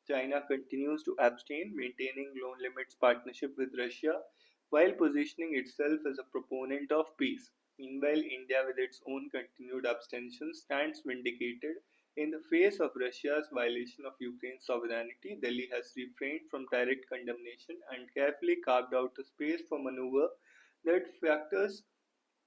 China continues to abstain, maintaining loan limits partnership with Russia while positioning itself as a proponent of peace. Meanwhile, India, with its own continued abstention, stands vindicated. In the face of Russia's violation of Ukraine's sovereignty, Delhi has refrained from direct condemnation and carefully carved out a space for maneuver that factors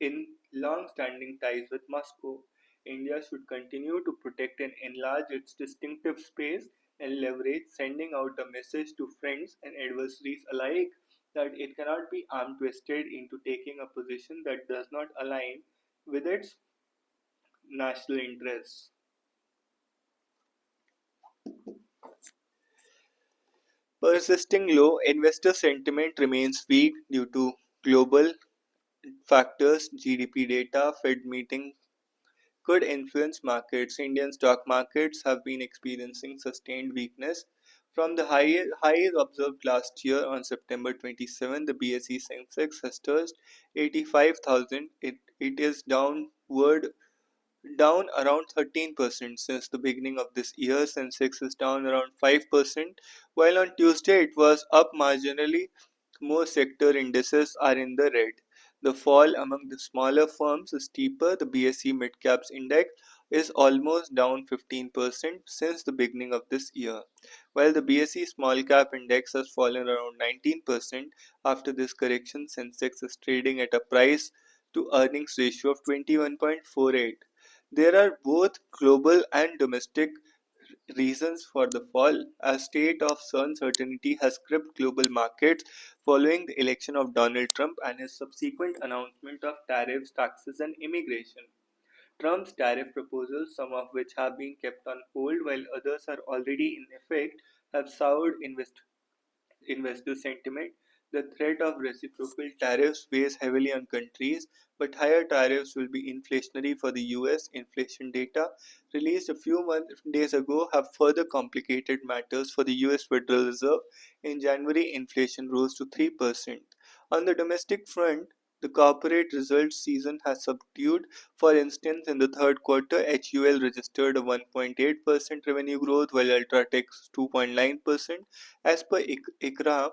in long-standing ties with Moscow. India should continue to protect and enlarge its distinctive space and leverage sending out a message to friends and adversaries alike that it cannot be arm twisted into taking a position that does not align with its national interests. Persisting low investor sentiment remains weak due to global factors. GDP data, Fed meeting could influence markets. Indian stock markets have been experiencing sustained weakness. From the highs observed last year on September 27, the BSE Sensex has touched 85,000. It is down around 13% since the beginning of this year. Sensex is down around 5%, while on Tuesday it was up marginally. Most sector indices are in the red. The fall among the smaller firms is steeper. The BSE Midcaps Index is almost down 15% since the beginning of this year, while the BSE Small Cap Index has fallen around 19% after this correction. Sensex is trading at a price to earnings ratio of 21.48. There are both global and domestic reasons for the fall. A state of uncertainty has gripped global markets following the election of Donald Trump and his subsequent announcement of tariffs, taxes, and immigration. Trump's tariff proposals, some of which have been kept on hold while others are already in effect, have soured investor sentiment. The threat of reciprocal tariffs weighs heavily on countries, but higher tariffs will be inflationary for the US. Inflation data released a few days ago have further complicated matters for the US Federal Reserve. In January, inflation rose to 3%. On the domestic front, the corporate results season has subdued. For instance, in the third quarter, HUL registered a 1.8% revenue growth, while Ultratech's 2.9%. As per ICRA,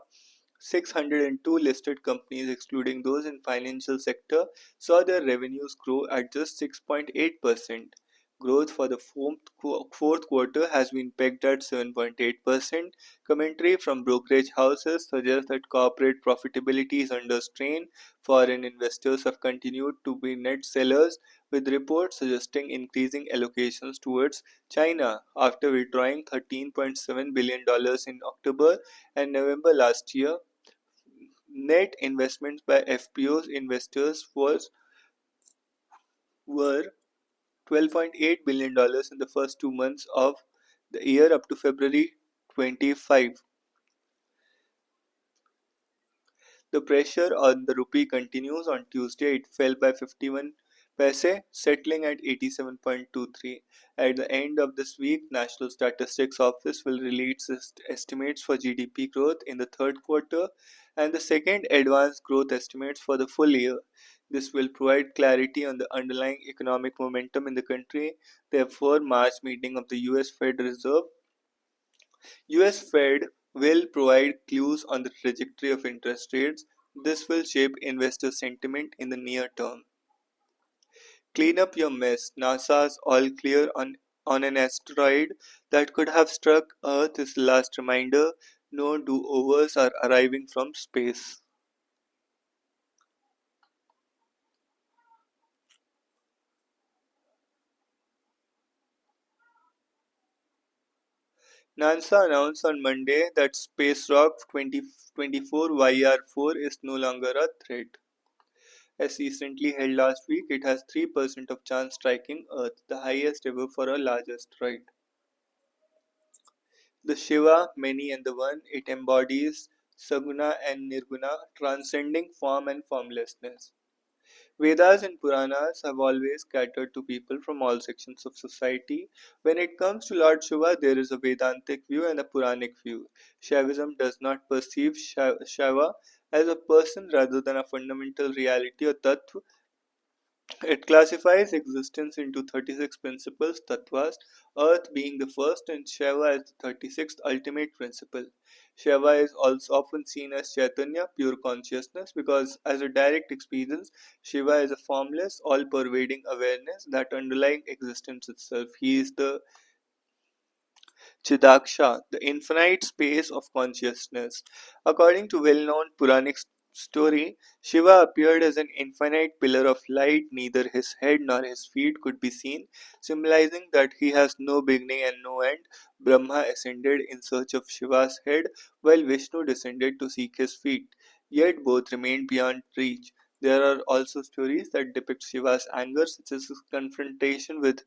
602 listed companies, excluding those in financial sector, saw their revenues grow at just 6.8%. Growth for the fourth quarter has been pegged at 7.8%. Commentary from brokerage houses suggests that corporate profitability is under strain. Foreign investors have continued to be net sellers, with reports suggesting increasing allocations towards China after withdrawing $13.7 billion in October and November last year. Net investments by FPOs investors were $12.8 billion in the first 2 months of the year up to February 25. The pressure on the rupee continues. On Tuesday, it fell by 51 paise, settling at 87.23. At the end of this week, National Statistics Office will release its estimates for GDP growth in the third quarter and the second advanced growth estimates for the full year. This will provide clarity on the underlying economic momentum in the country. Therefore, March meeting of the US Fed will provide clues on the trajectory of interest rates. This will shape investor sentiment in the near term. Clean up your mess. NASA's all clear on an asteroid that could have struck Earth is the last reminder. No do-overs are arriving from space. NASA announced on Monday that space rock 2024 YR4 is no longer a threat. As recently held last week, it has 3% of chance striking Earth, the highest ever for a large asteroid. The Shiva, many and the one, it embodies Saguna and Nirguna, transcending form and formlessness. Vedas and Puranas have always catered to people from all sections of society. When it comes to Lord Shiva, there is a Vedantic view and a Puranic view. Shaivism does not perceive Shiva as a person rather than a fundamental reality or tattva. It classifies existence into 36 principles, tattvas, Earth being the first and Shiva as the 36th ultimate principle. Shiva is also often seen as Chaitanya, pure consciousness, because as a direct experience, Shiva is a formless, all pervading awareness that underlying existence itself. He is the Chidaksha, the infinite space of consciousness. According to well-known Puranic story, Shiva appeared as an infinite pillar of light. Neither his head nor his feet could be seen, symbolizing that he has no beginning and no end. Brahma ascended in search of Shiva's head, while Vishnu descended to seek his feet. Yet both remained beyond reach. There are also stories that depict Shiva's anger, such as his confrontation with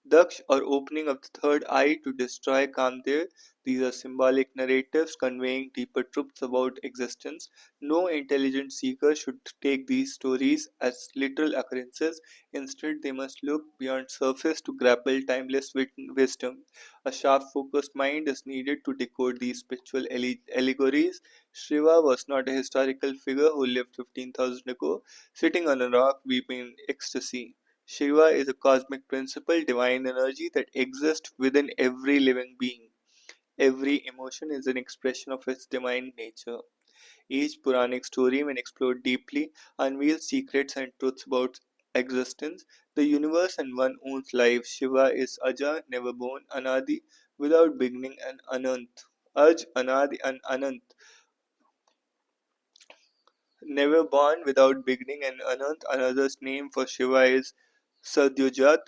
Daksh or opening of the third eye to destroy Kamdev. These are symbolic narratives conveying deeper truths about existence. No intelligent seeker should take these stories as literal occurrences. Instead, they must look beyond surface to grapple timeless wisdom. A sharp, focused mind is needed to decode these spiritual allegories. Shiva was not a historical figure who lived 15,000 ago, sitting on a rock weeping in ecstasy. Shiva is a cosmic principle, divine energy that exists within every living being. Every emotion is an expression of its divine nature. Each Puranic story, when explored deeply, unveils secrets and truths about existence, the universe, and one's life. Shiva is Aja, never born, Anadi, without beginning, and Anant. Aj, Anadi, and Anant, never born, without beginning, and Anant. Another name for Shiva is Sadyojat,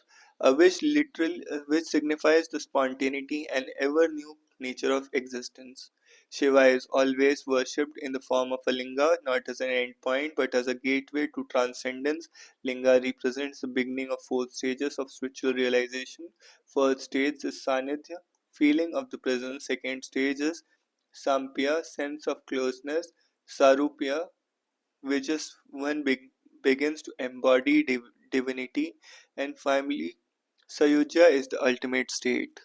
which signifies the spontaneity and ever new nature of existence. Shiva is always worshipped in the form of a linga, not as an endpoint but as a gateway to transcendence. Linga represents the beginning of four stages of spiritual realization. First stage is Sanidhya, feeling of the presence. Second stage is Sampya, sense of closeness. Sarupya, which is one begins to embody divinity, and finally, Sayujya is the ultimate state.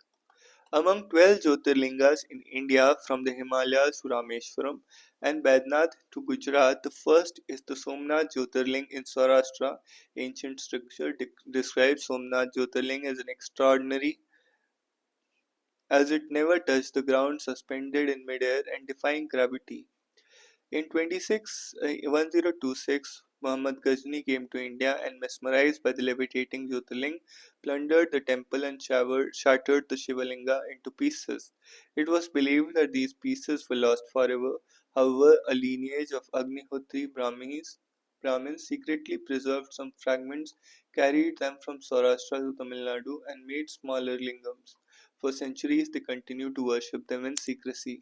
Among 12 Jyotirlingas in India, from the Himalayas to Rameshwaram and Badnath to Gujarat, the first is the Somnath Jyotirling in Saurashtra. Ancient scripture describes Somnath Jyotirling as an extraordinary, as it never touched the ground, suspended in midair and defying gravity. In 1026, Muhammad Ghazni came to India and, mesmerized by the levitating Jyotirling, plundered the temple and shattered the Shivalinga into pieces. It was believed that these pieces were lost forever. However, a lineage of Agnihotri Brahmins secretly preserved some fragments, carried them from Saurashtra to Tamil Nadu, and made smaller lingams. For centuries, they continued to worship them in secrecy.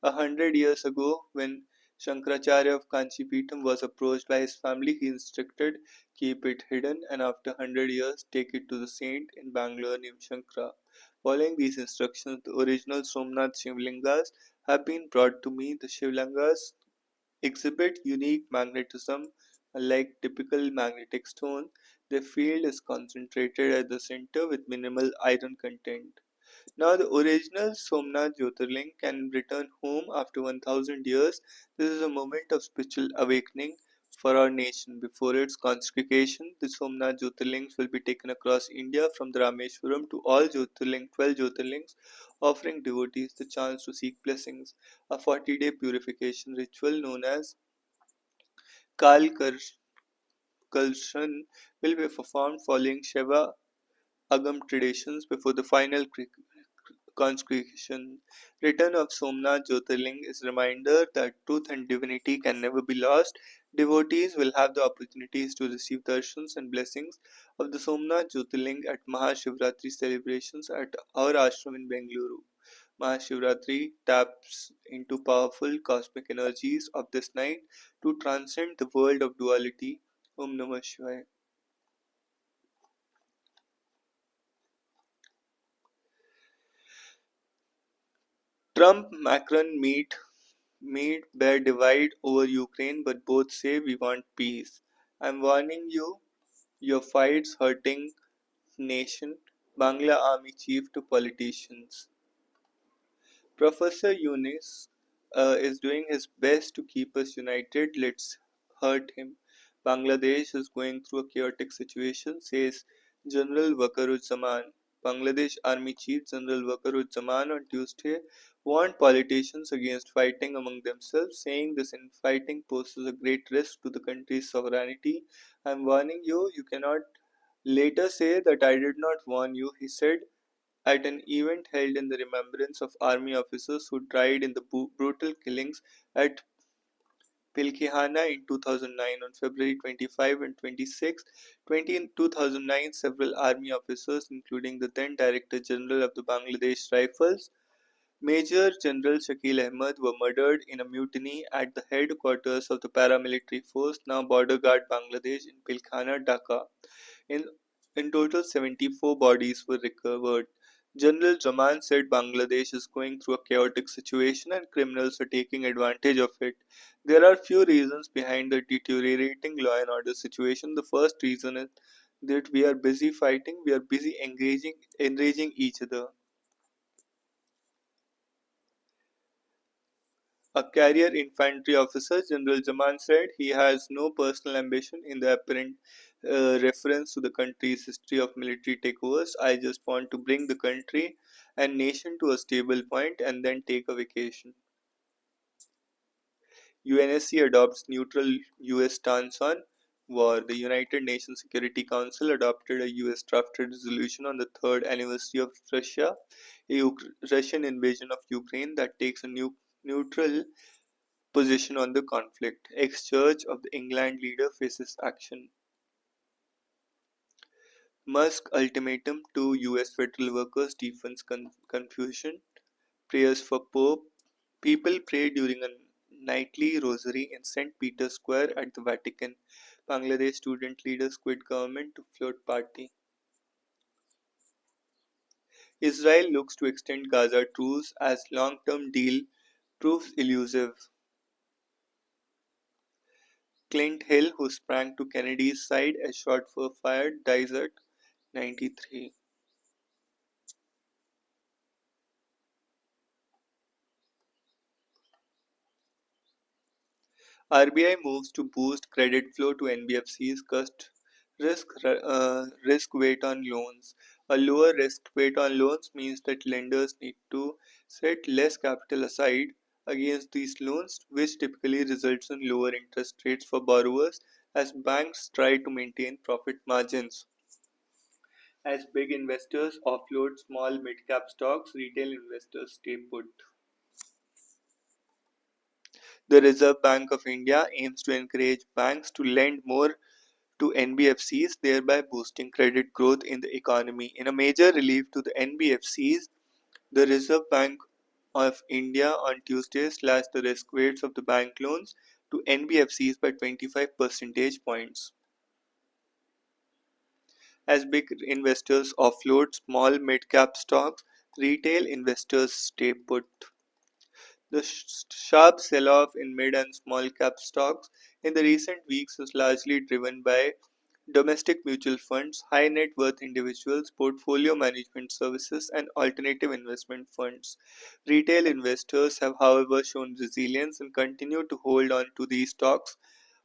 100 years ago, when Shankaracharya of Kanchipetam was approached by his family, he instructed, keep it hidden, and after 100 years, take it to the saint in Bangalore named Shankara. Following these instructions, the original Somnath Shivlingas have been brought to me. The Shivlingas exhibit unique magnetism. Unlike typical magnetic stones, their field is concentrated at the center with minimal iron content. Now, the original Somnath Jyotirling can return home after 1000 years. This is a moment of spiritual awakening for our nation. Before its consecration, the Somnath Jyotirlings will be taken across India from the Rameshwaram to all 12 Jyotirlings, offering devotees the chance to seek blessings. A 40-day purification ritual known as Kal Kalshan will be performed following Shiva Agam traditions before the final consecration. Return of Somnath Jyotirling is a reminder that truth and divinity can never be lost. Devotees will have the opportunities to receive darshans and blessings of the Somnath Jyotirling at Mahashivratri celebrations at our ashram in Bengaluru. Mahashivratri taps into powerful cosmic energies of this night to transcend the world of duality. Om Namah Shivaya. Trump Macron meet bear divide over Ukraine, but both say we want peace. I'm warning you, your fights hurting nation. Bangla army chief to politicians. Professor Yunus is doing his best to keep us united. Let's hurt him. Bangladesh is going through a chaotic situation, says General Wakaruzaman. Bangladesh Army Chief General Wakaruzaman on Tuesday warned politicians against fighting among themselves, saying this infighting poses a great risk to the country's sovereignty. I'm warning you, you cannot later say that I did not warn you, he said at an event held in the remembrance of army officers who died in the brutal killings at Pilkihana in 2009. On February 25 and 26, 2009, several army officers, including the then Director General of the Bangladesh Rifles, Major General Shakil Ahmed, were murdered in a mutiny at the headquarters of the paramilitary force, now Border Guard Bangladesh, in Pilkhana, Dhaka. In, in total, 74 bodies were recovered. General Zaman said Bangladesh is going through a chaotic situation and criminals are taking advantage of it. There are few reasons behind the deteriorating law and order situation. The first reason is that we are busy fighting, we are busy enraging each other. A career infantry officer, General Zaman said he has no personal ambition in the apparent reference to the country's history of military takeovers. I just want to bring the country and nation to a stable point and then take a vacation. UNSC adopts neutral US stance on war. The United Nations Security Council adopted a US drafted resolution on the third anniversary of Russian invasion of Ukraine that takes a neutral position on the conflict. Ex-Church of England leader faces action. Musk ultimatum to US federal workers deepens confusion. Prayers for Pope. People pray during a nightly rosary in St. Peter's Square at the Vatican. Bangladesh student leaders quit government to float party. Israel looks to extend Gaza truce as long-term deal proves elusive. Clint Hill, who sprang to Kennedy's side as shots were fired, dies at 93. RBI moves to boost credit flow to NBFCs, cut risk weight on loans. A lower risk weight on loans means that lenders need to set less capital aside against these loans, which typically results in lower interest rates for borrowers as banks try to maintain profit margins. As big investors offload small mid-cap stocks, retail investors stay put. The Reserve Bank of India aims to encourage banks to lend more to NBFCs, thereby boosting credit growth in the economy. In a major relief to the NBFCs, the Reserve Bank of India on Tuesday slashed the risk weights of the bank loans to NBFCs by 25 percentage points. As big investors offload small mid-cap stocks, retail investors stay put. The sharp sell-off in mid and small cap stocks in the recent weeks is largely driven by domestic mutual funds, high net worth individuals, portfolio management services, and alternative investment funds. Retail investors have, however, shown resilience and continue to hold on to these stocks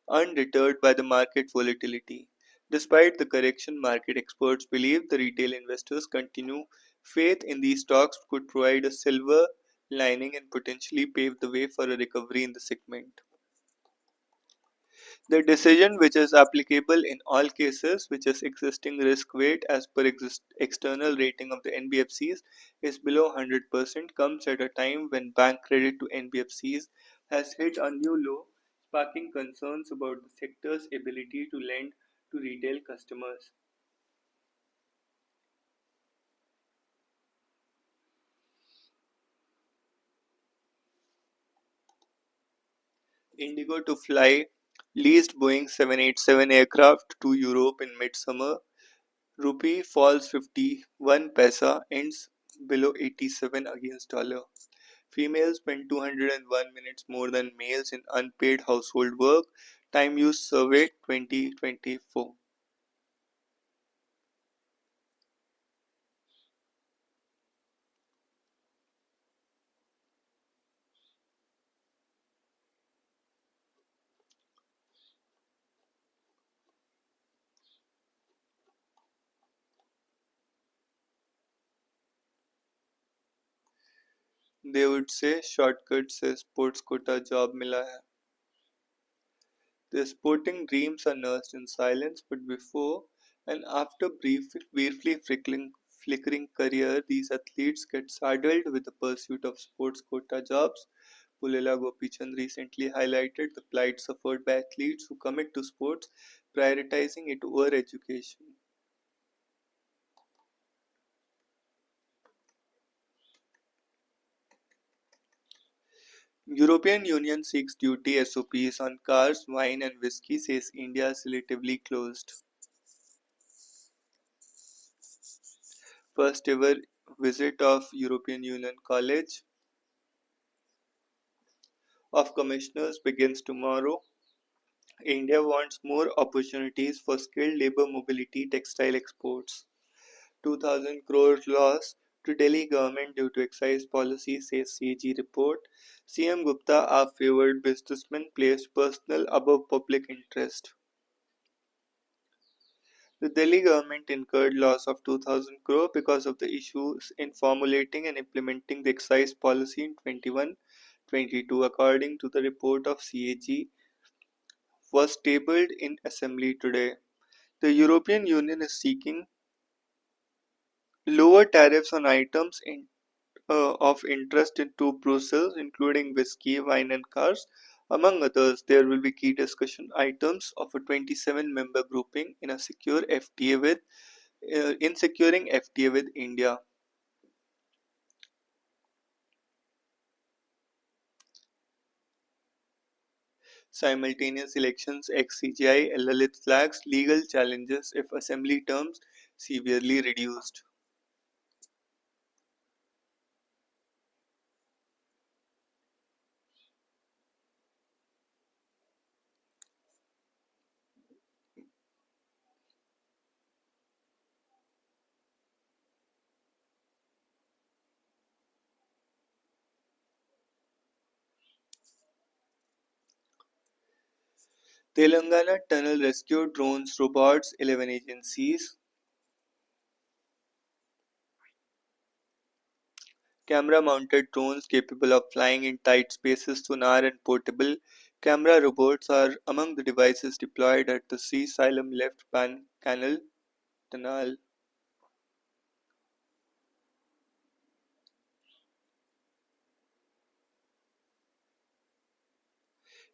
undeterred by the market volatility. Despite the correction, market experts believe the retail investors' continue faith in these stocks could provide a silver lining and potentially pave the way for a recovery in the segment. The decision, which is applicable in all cases, which is existing risk weight as per external rating of the NBFCs is below 100%, comes at a time when bank credit to NBFCs has hit a new low, sparking concerns about the sector's ability to lend to retail customers. Indigo to fly leased Boeing 787 aircraft to Europe in midsummer. Rupee falls 51 paisa, ends below 87 against dollar. Females spend 201 minutes more than males in unpaid household work. Time use survey 2024. They would say shortcut से sports quota job मिला है. Their sporting dreams are nursed in silence, but before and after briefly flickering career, these athletes get saddled with the pursuit of sports quota jobs. Pulela Gopichand recently highlighted the plight suffered by athletes who commit to sports, prioritizing it over education. European Union seeks duty SOPs on cars, wine and whiskey, says India is relatively closed. First ever visit of European Union College of Commissioners begins tomorrow. India wants more opportunities for skilled labor mobility textile exports. 2000 crore loss to Delhi government due to excise policy, says CAG report. CM Gupta, a favored businessman, placed personal above public interest. The Delhi government incurred loss of 2000 crore because of the issues in formulating and implementing the excise policy in 21-22, according to the report of CAG, was tabled in assembly today. The European Union is seeking lower tariffs on items of interest to Brussels, including whiskey, wine, and cars. Among others, there will be key discussion items of a 27-member grouping in a secure FTA with in securing FTA with India. Simultaneous elections, ex-CGI, Lalit flags legal challenges if assembly terms severely reduced. Telangana tunnel rescue drones, robots, 11 agencies. Camera-mounted drones capable of flying in tight spaces, sonar and portable camera robots are among the devices deployed at the Sea Salem Left Canal Tunnel.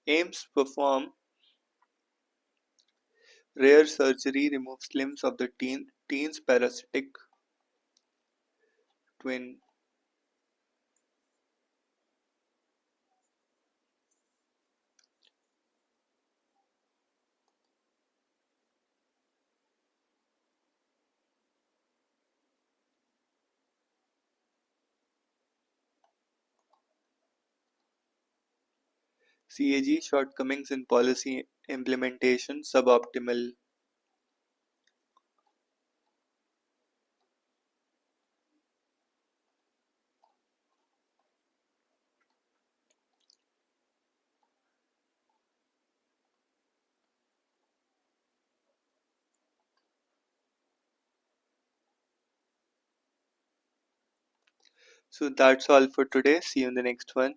AIMS perform rare surgery, removes limbs of the teen's parasitic twin. CAG shortcomings in policy implementation suboptimal. So that's all for today. See you in the next one.